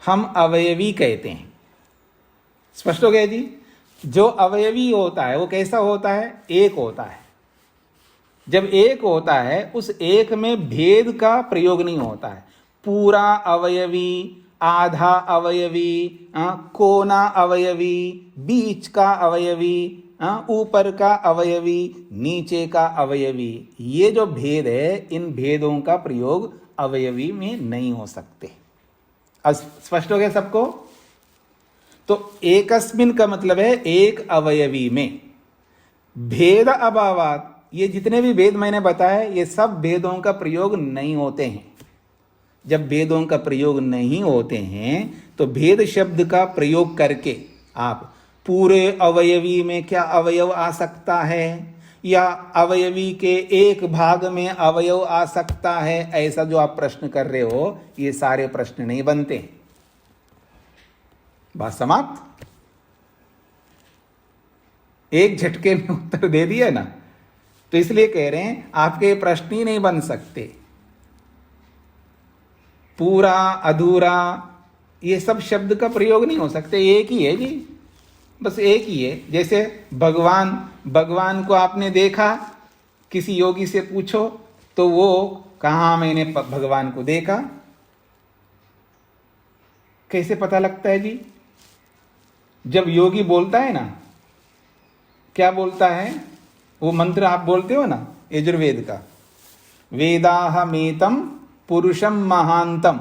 हम अवयवी कहते हैं। स्पष्ट हो गया जी? जो अवयवी होता है वो कैसा होता है? एक होता है। जब एक होता है उस एक में भेद का प्रयोग नहीं होता है। पूरा अवयवी, आधा अवयवी, कोना अवयवी, बीच का अवयवी, ऊपर का अवयवी, नीचे का अवयवी, ये जो भेद है इन भेदों का प्रयोग अवयवी में नहीं हो सकते। अब स्पष्ट हो गया सबको? तो एकस्मिन का मतलब है एक अवयवी में, भेद अभावात, ये जितने भी भेद मैंने बताए ये सब भेदों का प्रयोग नहीं होते हैं। जब भेदों का प्रयोग नहीं होते हैं तो भेद शब्द का प्रयोग करके आप पूरे अवयवी में क्या अवयव आ सकता है, या अवयवी के एक भाग में अवयव आ सकता है, ऐसा जो आप प्रश्न कर रहे हो, ये सारे प्रश्न नहीं बनते। बात समाप्त। एक झटके में उत्तर दे दिया ना, तो इसलिए कह रहे हैं आपके प्रश्न ही नहीं बन सकते। पूरा, अधूरा, ये सब शब्द का प्रयोग नहीं हो सकते। एक ही है जी, बस एक ही है। जैसे भगवान को आपने देखा, किसी योगी से पूछो तो वो कहाँ मैंने भगवान को देखा, कैसे पता लगता है जी? जब योगी बोलता है ना, क्या बोलता है? वो मंत्र आप बोलते हो ना यजुर्वेद का, वेदाहमेतम पुरुषम महांतम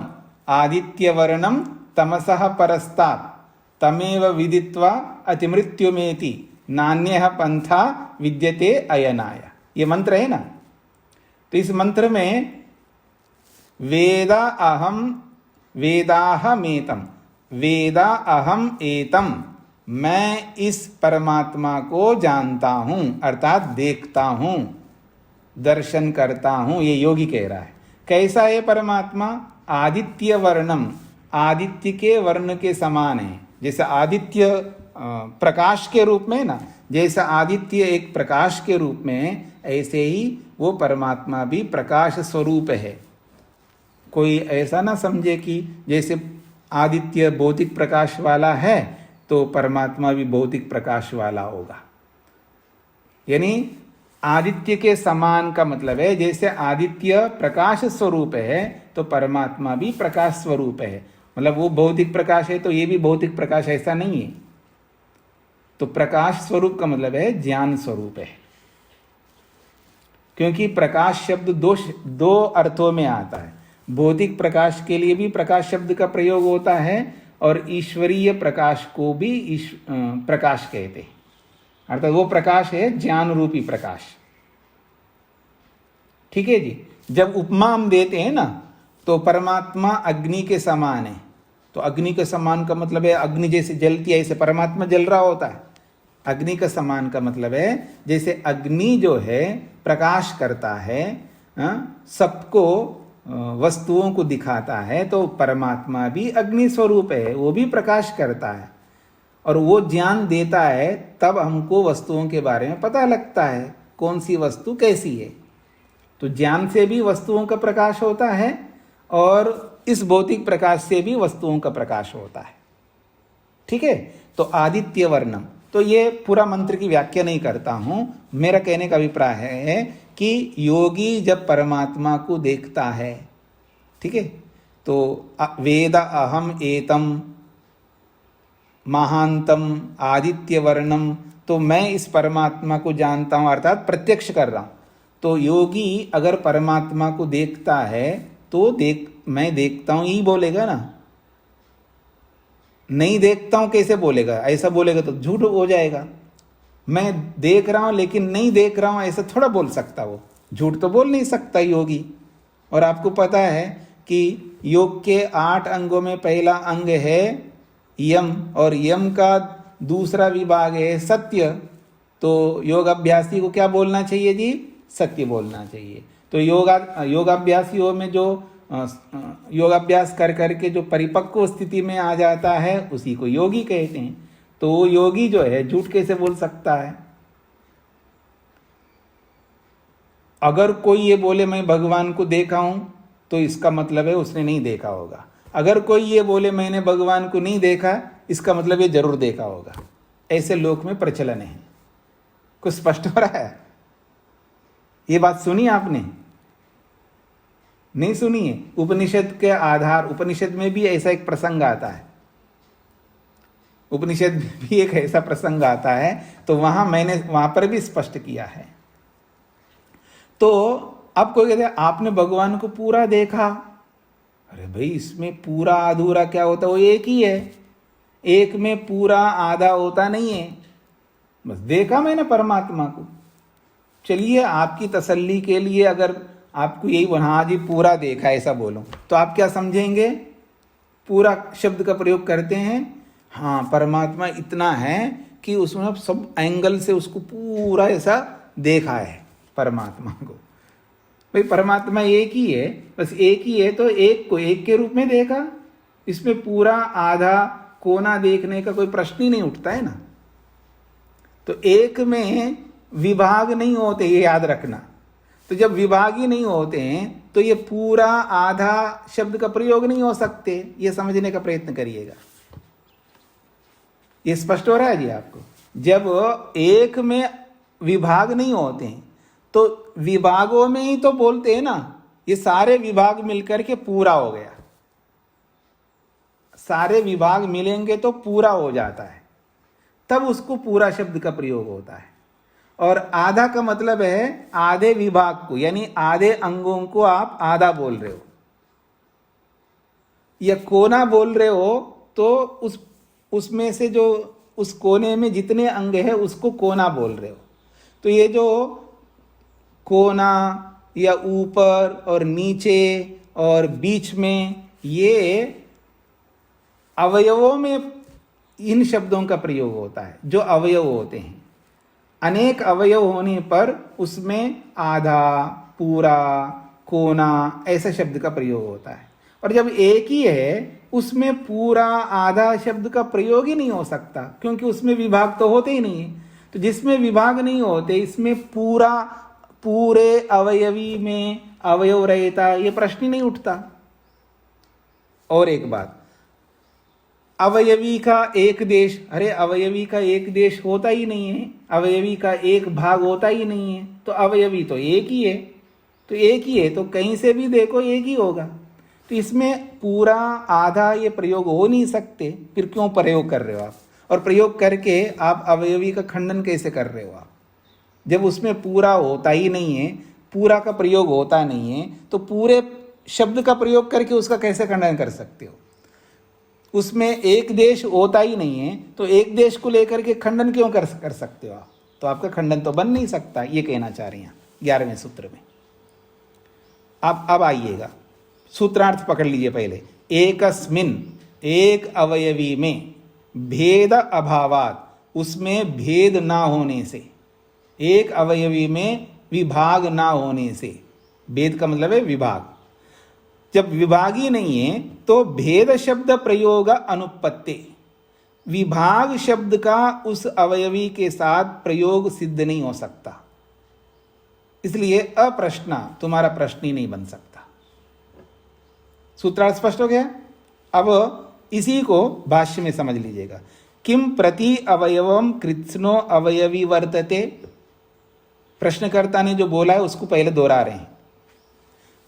आदित्यवर्णम तमसः परस्तात् तमेव विदित्वा अतिमृत्युमेति नान्यः पंथा विद्यते अयनाय। ये मंत्र है ना। तो इस मंत्र में वेदाहमेतम, वेदा अहम एतम, मैं इस परमात्मा को जानता हूं, अर्थात देखता हूं, दर्शन करता हूं। ये योगी कह रहा है। कैसा है परमात्मा? आदित्य वर्णम, आदित्य के वर्ण के समान है। जैसे आदित्य प्रकाश के रूप में ना, जैसा आदित्य एक प्रकाश के रूप में, ऐसे ही वो परमात्मा भी प्रकाश स्वरूप है। कोई ऐसा ना समझे कि जैसे आदित्य भौतिक प्रकाश वाला है तो परमात्मा भी भौतिक प्रकाश वाला होगा। यानी आदित्य के समान का मतलब है जैसे आदित्य प्रकाश स्वरूप है तो परमात्मा भी प्रकाश स्वरूप है। मतलब वो भौतिक प्रकाश है तो ये भी भौतिक प्रकाश, ऐसा नहीं है। तो प्रकाश स्वरूप का मतलब है ज्ञान स्वरूप है। क्योंकि प्रकाश शब्द दो अर्थों में आता है। भौतिक प्रकाश के लिए भी प्रकाश शब्द का प्रयोग होता है और ईश्वरीय प्रकाश को भी प्रकाश कहते हैं। अर्थात वो प्रकाश है ज्ञान रूपी प्रकाश। ठीक है जी। जब उपमा हम देते हैं ना तो परमात्मा अग्नि के समान है। तो अग्नि के समान का मतलब है अग्नि जैसे जलती है ऐसे परमात्मा जल रहा होता है। अग्नि का समान का मतलब है जैसे अग्नि जो है प्रकाश करता है, सबको वस्तुओं को दिखाता है, तो परमात्मा भी अग्नि स्वरूप है, वो भी प्रकाश करता है और वो ज्ञान देता है। तब हमको वस्तुओं के बारे में पता लगता है कौन सी वस्तु कैसी है। तो ज्ञान से भी वस्तुओं का प्रकाश होता है और इस भौतिक प्रकाश से भी वस्तुओं का प्रकाश होता है। ठीक है। तो आदित्य वर्णम, तो ये पूरा मंत्र की व्याख्या नहीं करता हूं। मेरा कहने का अभिप्राय है कि योगी जब परमात्मा को देखता है, ठीक है, तो वेद अहम एतम महांतम आदित्य वर्णम, तो मैं इस परमात्मा को जानता हूं, अर्थात प्रत्यक्ष कर रहा हूं। तो योगी अगर परमात्मा को देखता है तो मैं देखता हूं यही बोलेगा ना। नहीं देखता हूं कैसे बोलेगा? ऐसा बोलेगा तो झूठ हो जाएगा। मैं देख रहा हूं लेकिन नहीं देख रहा हूं, ऐसा थोड़ा बोल सकता। वो झूठ तो बोल नहीं सकता योगी। और आपको पता है कि योग के 8 अंगों में पहला अंग है यम, और यम का दूसरा विभाग है सत्य। तो योग अभ्यासी को क्या बोलना चाहिए जी? सत्य बोलना चाहिए। तो योगाभ्यासियों में जो योगाभ्यास कर करके जो परिपक्व स्थिति में आ जाता है उसी को योगी कहते हैं। तो वो योगी जो है झूठ कैसे बोल सकता है? अगर कोई ये बोले मैं भगवान को देखा हूं तो इसका मतलब है उसने नहीं देखा होगा। अगर कोई ये बोले मैंने भगवान को नहीं देखा, इसका मतलब ये जरूर देखा होगा। ऐसे लोक में प्रचलन है। कुछ स्पष्ट हो रहा है? ये बात सुनी आपने? नहीं सुनी है? उपनिषद के आधार, उपनिषद में भी ऐसा एक प्रसंग आता है। उपनिषद में भी एक ऐसा प्रसंग आता है, तो वहां पर भी स्पष्ट किया है। तो अब कोई कहते हैं आपने भगवान को पूरा देखा। अरे भाई, इसमें पूरा अधूरा क्या होता है? वो एक ही है। एक में पूरा आधा होता नहीं है। बस देखा मैंने परमात्मा को। चलिए, आपकी तसल्ली के लिए अगर आपको यही हाँ जी पूरा देखा ऐसा बोलो, तो आप क्या समझेंगे? पूरा शब्द का प्रयोग करते हैं। हाँ, परमात्मा इतना है कि उसमें सब एंगल से उसको पूरा ऐसा देखा है परमात्मा को। भाई परमात्मा एक ही है, बस एक ही है तो एक को एक के रूप में देखा, इसमें पूरा आधा कोना देखने का कोई प्रश्न ही नहीं उठता है ना। तो एक में विभाग नहीं होते, ये याद रखना। तो जब विभाग ही नहीं होते हैं तो ये पूरा आधा शब्द का प्रयोग नहीं हो सकते, ये समझने का प्रयत्न करिएगा। ये स्पष्ट हो रहा है जी आपको? जब एक में विभाग नहीं होते हैं तो विभागों में ही तो बोलते हैं ना, ये सारे विभाग मिलकर के पूरा हो गया। सारे विभाग मिलेंगे तो पूरा हो जाता है, तब उसको पूरा शब्द का प्रयोग होता है। और आधा का मतलब है आधे विभाग को, यानी आधे अंगों को आप आधा बोल रहे हो या कोना बोल रहे हो, तो उसमें से जो उस कोने में जितने अंग है उसको कोना बोल रहे हो। तो ये जो कोना या ऊपर और नीचे और बीच में, ये अवयवों में इन शब्दों का प्रयोग होता है। जो अवयव होते हैं, अनेक अवयव होने पर उसमें आधा, पूरा, कोना ऐसा शब्द का प्रयोग होता है। और जब एक ही है उसमें पूरा आधा शब्द का प्रयोग ही नहीं हो सकता, क्योंकि उसमें विभाग तो होते ही नहीं है। तो जिसमें विभाग नहीं होते इसमें पूरे अवयवी में अवयव रहता, ये प्रश्न ही नहीं उठता। और एक बात, अवयवी का एक देश, अरे अवयवी का एक देश होता ही नहीं है, अवयवी का एक भाग होता ही नहीं है। तो अवयवी तो एक ही है, तो एक ही है तो कहीं से भी देखो एक ही होगा। तो इसमें पूरा आधा ये प्रयोग हो नहीं सकते, फिर क्यों प्रयोग कर रहे हो आप? और प्रयोग करके आप अवयवी का खंडन कैसे कर रहे हो आप? जब उसमें पूरा होता ही नहीं है, पूरा का प्रयोग होता नहीं है, तो पूरे शब्द का प्रयोग करके उसका कैसे खंडन कर सकते हो? उसमें एक देश होता ही नहीं है तो एक देश को लेकर के खंडन क्यों कर सकते हो आप? तो आपका खंडन तो बन नहीं सकता, ये कहना चाह रहे हैं 11वें सूत्र में। अब आइएगा, सूत्रार्थ पकड़ लीजिए पहले। एकस्मिन, एक अवयवी में, भेद अभावात, उसमें भेद ना होने से, एक अवयवी में विभाग ना होने से, भेद का मतलब है विभाग। जब विभाग ही नहीं है तो भेद शब्द प्रयोग अनुपत्ति, विभाग शब्द का उस अवयवी के साथ प्रयोग सिद्ध नहीं हो सकता। इसलिए अप्रश्न, तुम्हारा प्रश्न ही नहीं बन सकता। सूत्रार्थ स्पष्ट हो गया? अब इसी को भाष्य में समझ लीजिएगा। किम प्रति अवयवम कृत्स्नो अवयवी वर्तते, प्रश्नकर्ता ने जो बोला है उसको पहले दोहरा रहे हैं।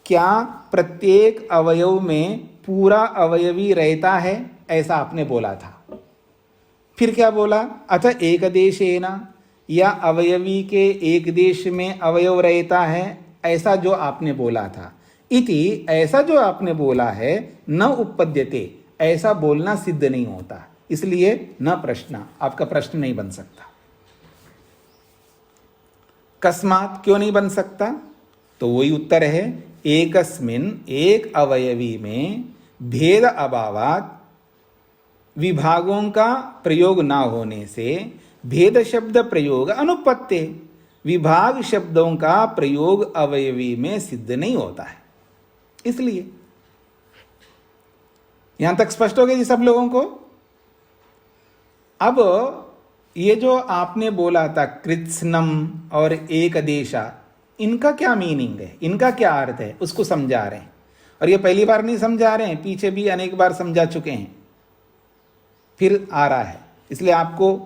क्या प्रत्येक अवयव में पूरा अवयवी रहता है, ऐसा आपने बोला था। फिर क्या बोला? अतः एक देशेन, या अवयवी के एक देश में अवयव रहता है, ऐसा जो आपने बोला था। इति, ऐसा जो आपने बोला है, न उपपद्यते, ऐसा बोलना सिद्ध नहीं होता, इसलिए न प्रश्न, आपका प्रश्न नहीं बन सकता। कस्मात, क्यों नहीं बन सकता? तो वही उत्तर है, एकस्मिन, एक अवयवी में, भेद अभावात, विभागों का प्रयोग ना होने से, भेद शब्द प्रयोग अनुपत्ति, विभाग शब्दों का प्रयोग अवयवी में सिद्ध नहीं होता है। इसलिए यहां तक स्पष्ट हो गया जी सब लोगों को? अब ये जो आपने बोला था कृत्स्नम और एकदेशा, इनका क्या मीनिंग है, इनका क्या अर्थ है, उसको समझा रहे हैं। और ये पहली बार नहीं समझा रहे हैं, पीछे भी अनेक बार समझा चुके हैं, फिर आ रहा है, इसलिए आपको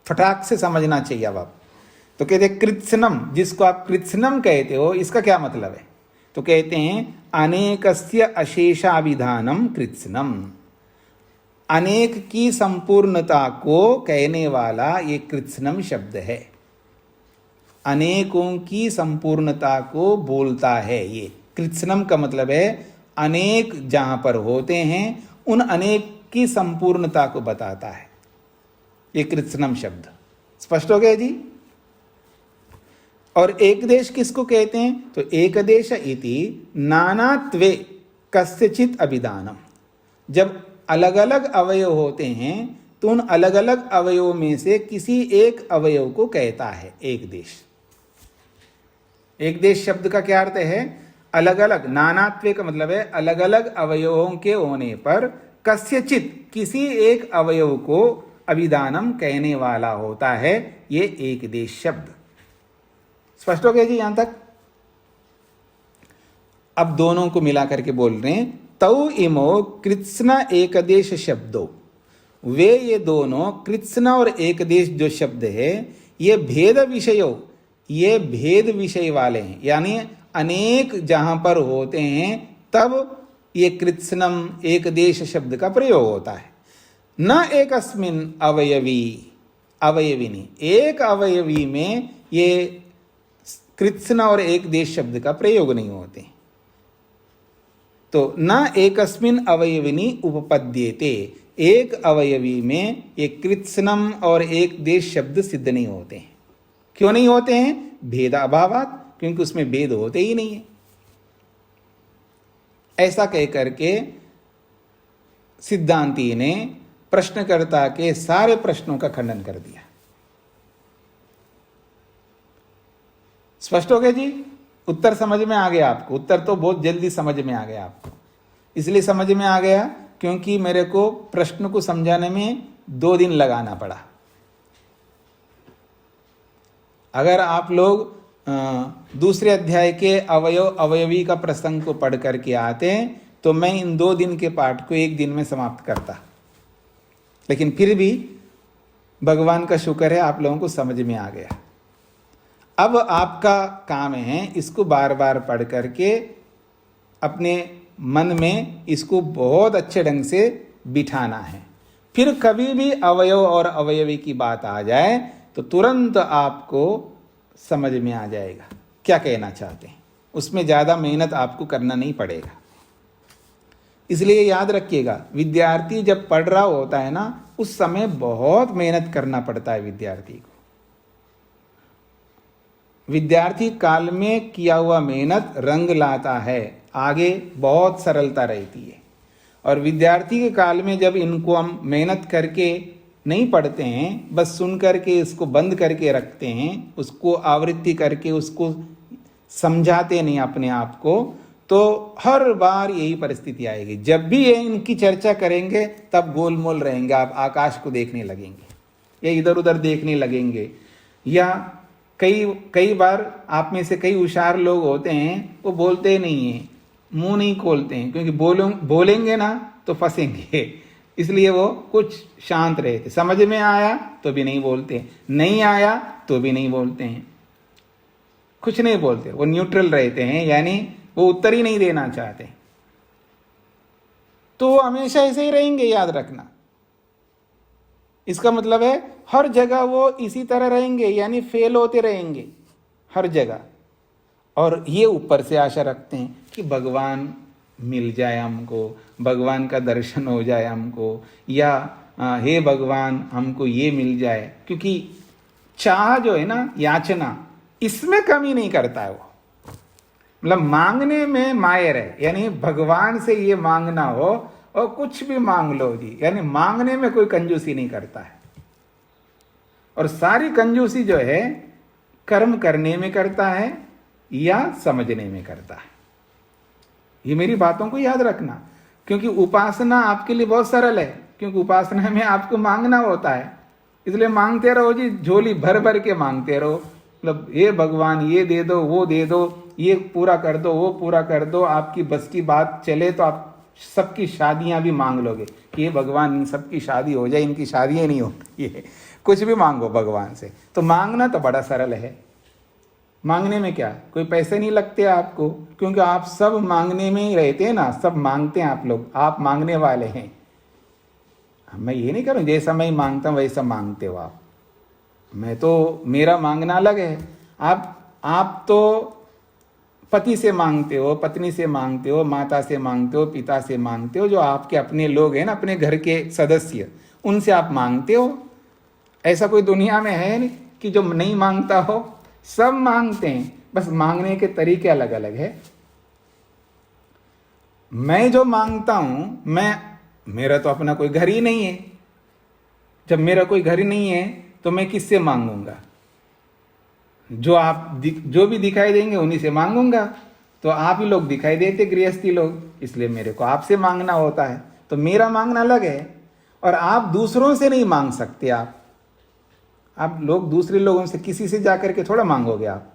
फटाक से समझना चाहिए। अब आप तो कहते हैं कृत्स्नम, जिसको आप कृत्स्नम कहते हो, इसका क्या मतलब है? तो कहते हैं अनेकस्य अशेषाभिधानम कृत्स्नम, अनेक की संपूर्णता को कहने वाला ये कृत्स्नम शब्द है। अनेकों की संपूर्णता को बोलता है ये। कृत्स्नम का मतलब है अनेक जहां पर होते हैं उन अनेक की संपूर्णता को बताता है ये कृत्स्नम शब्द। स्पष्ट हो गया जी? और एक देश किसको कहते हैं? तो एक देश इति नानात्वे कस्यचित अभिधानम, जब अलग अलग अवयव होते हैं तो उन अलग अलग अवयवों में से किसी एक अवयव को कहता है एक देश। एक देश शब्द का क्या अर्थ है? अलग अलग, नानात्व का मतलब है अलग अलग अवयवों के होने पर कस्यचित किसी एक अवयव को अभिधानम कहने वाला होता है ये एक देश शब्द। स्पष्ट हो गया जी यहां तक? अब दोनों को मिलाकर के बोल रहे हैं, तौ इमो कृत्स्न एकदेश शब्दों, वे ये दोनों कृत्स्न और एकदेश जो शब्द है ये भेद विषयों, ये भेद विषय वाले हैं, यानी अनेक जहां पर होते हैं तब ये कृत्स्नम एकदेश शब्द का प्रयोग होता है। न एकस्मिन अवयवी, अवयविनी, एक अवयवी में ये कृत्स्न और एकदेश शब्द का प्रयोग नहीं होते। तो न एकस्मिन अवयविनी उपपद्येते, एक अवयवी में ये कृत्स्नम और एकदेश शब्द सिद्ध नहीं होते हैं। क्यों नहीं होते हैं? भेद अभावात, क्योंकि उसमें भेद होते ही नहीं है। ऐसा कह करके सिद्धांती ने प्रश्नकर्ता के सारे प्रश्नों का खंडन कर दिया। स्पष्ट हो गया जी? उत्तर समझ में आ गया आपको? उत्तर तो बहुत जल्दी समझ में आ गया आपको। इसलिए समझ में आ गया क्योंकि मेरे को प्रश्न को समझाने में 2 दिन लगाना पड़ा। अगर आप लोग दूसरे अध्याय के अवयव अवयवी का प्रसंग को पढ़ करके आते हैं तो मैं इन 2 दिन के पाठ को 1 दिन में समाप्त करता, लेकिन फिर भी भगवान का शुक्र है आप लोगों को समझ में आ गया। अब आपका काम है इसको बार बार पढ़ करके अपने मन में इसको बहुत अच्छे ढंग से बिठाना है। फिर कभी भी अवयव और अवयवी की बात आ जाए तो तुरंत आपको समझ में आ जाएगा क्या कहना चाहते हैं। उसमें ज़्यादा मेहनत आपको करना नहीं पड़ेगा। इसलिए याद रखिएगा, विद्यार्थी जब पढ़ रहा होता है ना उस समय बहुत मेहनत करना पड़ता है विद्यार्थी को। विद्यार्थी काल में किया हुआ मेहनत रंग लाता है, आगे बहुत सरलता रहती है। और विद्यार्थी के काल में जब इनको हम मेहनत करके नहीं पढ़ते हैं, बस सुन करके इसको बंद करके रखते हैं, उसको आवृत्ति करके उसको समझाते नहीं अपने आप को, तो हर बार यही परिस्थिति आएगी। जब भी ये इनकी चर्चा करेंगे तब गोलमोल रहेंगे, आप आकाश को देखने लगेंगे या इधर उधर देखने लगेंगे। या कई बार आप में से कई होशियार लोग होते हैं वो बोलते नहीं हैं, मुंह नहीं खोलते हैं, क्योंकि बोलेंगे ना तो फंसेंगे, इसलिए वो कुछ शांत रहते। समझ में आया तो भी नहीं बोलते, नहीं आया तो भी नहीं बोलते हैं, कुछ नहीं बोलते, वो न्यूट्रल रहते हैं, यानी वो उत्तर ही नहीं देना चाहते। तो वो हमेशा ऐसे ही रहेंगे, याद रखना। इसका मतलब है हर जगह वो इसी तरह रहेंगे, यानी फेल होते रहेंगे हर जगह। और ये ऊपर से आशा रखते हैं कि भगवान मिल जाए हमको, भगवान का दर्शन हो जाए हमको, या हे भगवान हमको ये मिल जाए। क्योंकि चाह जो है ना, याचना, इसमें कमी नहीं करता है वो। मतलब मांगने में मायर है, यानी भगवान से ये मांगना हो और कुछ भी मांग लो जी, यानी मांगने में कोई कंजूसी नहीं करता है। और सारी कंजूसी जो है कर्म करने में करता है या समझने में करता है। ये मेरी बातों को याद रखना, क्योंकि उपासना आपके लिए बहुत सरल है, क्योंकि उपासना में आपको मांगना होता है। इसलिए मांगते रहो जी, झोली भर भर के मांगते रहो। मतलब ये भगवान ये दे दो, वो दे दो, ये पूरा कर दो, वो पूरा कर दो। आपकी बस की बात चले तो आप सबकी शादियां भी मांग लोगे कि ये भगवान इन सबकी शादी हो जाए, इनकी शादियां नहीं हो, ये कुछ भी मांगो भगवान से। तो मांगना तो बड़ा सरल है। मांगने में क्या, कोई पैसे नहीं लगते आपको, क्योंकि आप सब मांगने में ही रहते हैं ना, सब मांगते हैं आप लोग, आप मांगने वाले हैं। मैं ये नहीं करूँ जैसा मैं मांगता हूँ वैसा मांगते हो आप। मैं तो, मेरा मांगना अलग है। आप तो पति से मांगते हो, पत्नी से मांगते हो, माता से मांगते हो, पिता से मांगते हो, जो आपके अपने लोग हैं ना, अपने घर के सदस्य, उनसे आप मांगते हो। ऐसा कोई दुनिया में है नहीं कि जो नहीं मांगता हो, सब मांगते हैं, बस मांगने के तरीके अलग अलग है। मैं जो मांगता हूं, मेरा तो अपना कोई घर ही नहीं है, जब मेरा कोई घर ही नहीं है तो मैं किससे मांगूंगा? जो भी दिखाई देंगे उन्हीं से मांगूंगा। तो आप ही लोग दिखाई देते गृहस्थी लोग, इसलिए मेरे को आपसे मांगना होता है। तो मेरा मांगना अलग है, और आप दूसरों से नहीं मांग सकते। आप लोग दूसरे लोगों से किसी से जाकर के थोड़ा मांगोगे आप।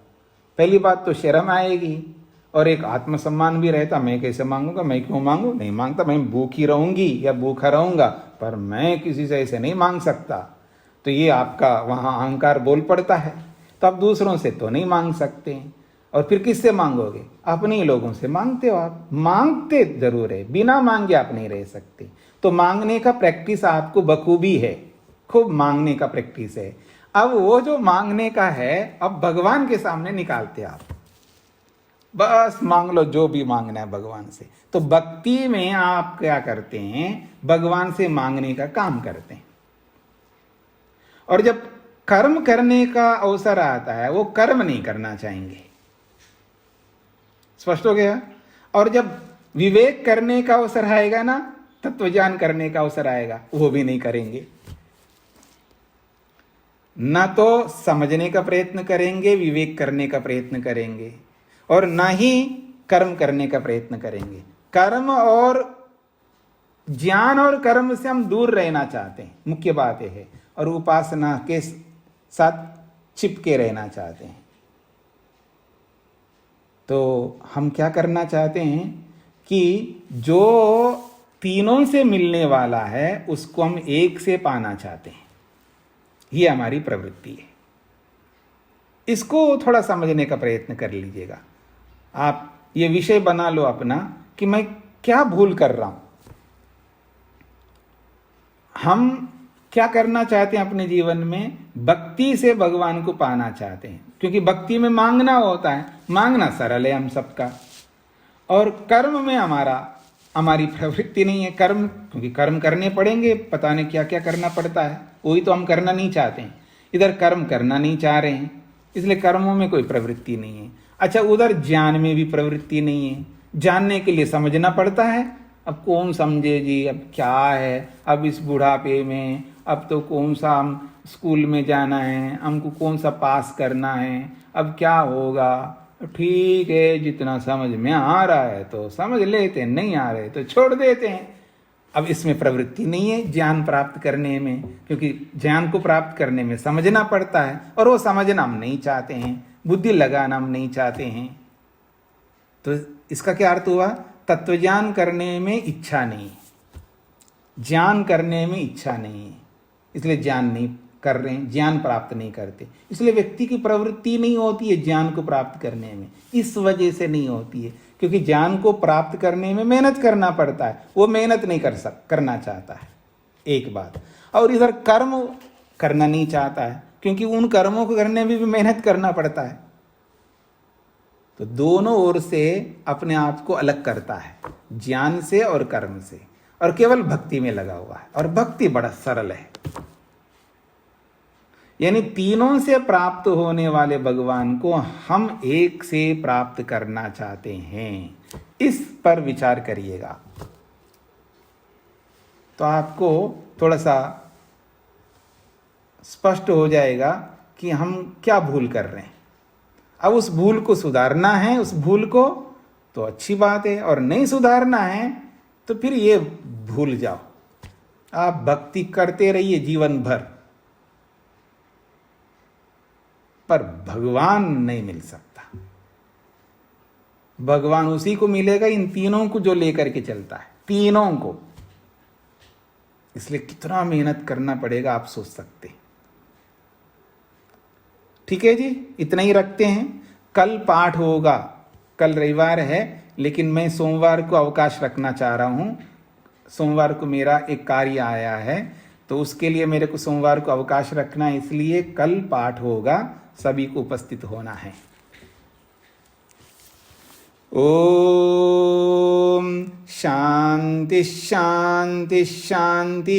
पहली बात तो शर्म आएगी, और एक आत्मसम्मान भी रहता। मैं कैसे मांगूंगा, मैं क्यों मांगू? नहीं मांगता, मैं भूखी रहूंगी या भूखा रहूंगा, पर मैं किसी से ऐसे नहीं मांग सकता। तो ये आपका वहाँ अहंकार बोल पड़ता है। तो आप दूसरों से तो नहीं मांग सकते, और फिर किससे मांगोगे? अपने ही लोगों से मांगते हो आप। मांगते जरूर है, बिना मांगे आप नहीं रह सकते। तो मांगने का प्रैक्टिस आपको बखूबी है, खूब मांगने का प्रैक्टिस है। अब वो जो मांगने का है, अब भगवान के सामने निकालते आप। बस मांग लो जो भी मांगना है भगवान से। तो भक्ति में आप क्या करते हैं? भगवान से मांगने का काम करते हैं। और जब कर्म करने का अवसर आता है, वो कर्म नहीं करना चाहेंगे। स्पष्ट हो गया? और जब विवेक करने का अवसर आएगा ना, तत्वज्ञान करने का अवसर आएगा, वो भी नहीं करेंगे। ना तो समझने का प्रयत्न करेंगे, विवेक करने का प्रयत्न करेंगे, और ना ही कर्म करने का प्रयत्न करेंगे। कर्म और ज्ञान और कर्म से हम दूर रहना चाहते हैं, मुख्य बात यह है। और उपासना के साथ चिपके रहना चाहते हैं। तो हम क्या करना चाहते हैं कि जो तीनों से मिलने वाला है उसको हम एक से पाना चाहते हैं। ये हमारी प्रवृत्ति है। इसको थोड़ा समझने का प्रयत्न कर लीजिएगा। आप ये विषय बना लो अपना कि मैं क्या भूल कर रहा हूं। हम क्या करना चाहते हैं अपने जीवन में? भक्ति से भगवान को पाना चाहते हैं, क्योंकि भक्ति में मांगना होता है। मांगना सरल है हम सबका। और कर्म में हमारी प्रवृत्ति नहीं है। कर्म, क्योंकि कर्म करने पड़ेंगे, पता नहीं क्या क्या करना पड़ता है, वही तो हम करना नहीं चाहते हैं। इधर कर्म करना नहीं चाह रहे हैं, इसलिए कर्मों में कोई प्रवृत्ति नहीं है। अच्छा, उधर ज्ञान में भी प्रवृत्ति नहीं है। जानने के लिए समझना पड़ता है। अब कौन समझे जी, अब क्या है, अब इस बुढ़ापे में, अब तो कौन सा हम स्कूल में जाना है, हमको कौन सा पास करना है, अब क्या होगा। ठीक है, जितना समझ में आ रहा है तो समझ लेते हैं, नहीं आ रहे तो छोड़ देते हैं। अब इसमें प्रवृत्ति नहीं है ज्ञान प्राप्त करने में, क्योंकि ज्ञान को प्राप्त करने में समझना पड़ता है, और वो समझना हम नहीं चाहते हैं, बुद्धि लगाना हम नहीं चाहते हैं। तो इसका क्या अर्थ हुआ? तत्वज्ञान करने में इच्छा नहीं है, ज्ञान करने में इच्छा नहीं है, इसलिए ज्ञान नहीं कर रहे हैं, ज्ञान प्राप्त नहीं करते। इसलिए व्यक्ति की प्रवृत्ति नहीं होती है ज्ञान को प्राप्त करने में। इस वजह से नहीं होती है, क्योंकि ज्ञान को प्राप्त करने में मेहनत करना पड़ता है। वो मेहनत नहीं करना चाहता है, एक बात। और इधर कर्म करना नहीं चाहता है, क्योंकि उन कर्मों को करने में भी मेहनत करना पड़ता है। तो दोनों ओर से अपने आप को अलग करता है, ज्ञान से और कर्म से, और केवल भक्ति में लगा हुआ है। और भक्ति बड़ा सरल है, यानी तीनों से प्राप्त होने वाले भगवान को हम एक से प्राप्त करना चाहते हैं। इस पर विचार करिएगा तो आपको थोड़ा सा स्पष्ट हो जाएगा कि हम क्या भूल कर रहे हैं। अब उस भूल को सुधारना है, उस भूल को तो अच्छी बात है, और नहीं सुधारना है तो फिर ये भूल जाओ। आप भक्ति करते रहिए जीवन भर, पर भगवान नहीं मिल सकता। भगवान उसी को मिलेगा इन तीनों को जो लेकर के चलता है, तीनों को। इसलिए कितना मेहनत करना पड़ेगा आप सोच सकते हैं। ठीक है जी, इतना ही रखते हैं। कल पाठ होगा, कल रविवार है, लेकिन मैं सोमवार को अवकाश रखना चाह रहा हूं। सोमवार को मेरा एक कार्य आया है, तो उसके लिए मेरे को सोमवार को अवकाश रखना है, इसलिए कल पाठ होगा, सभी को उपस्थित होना है। ओम शांति शांति शांति।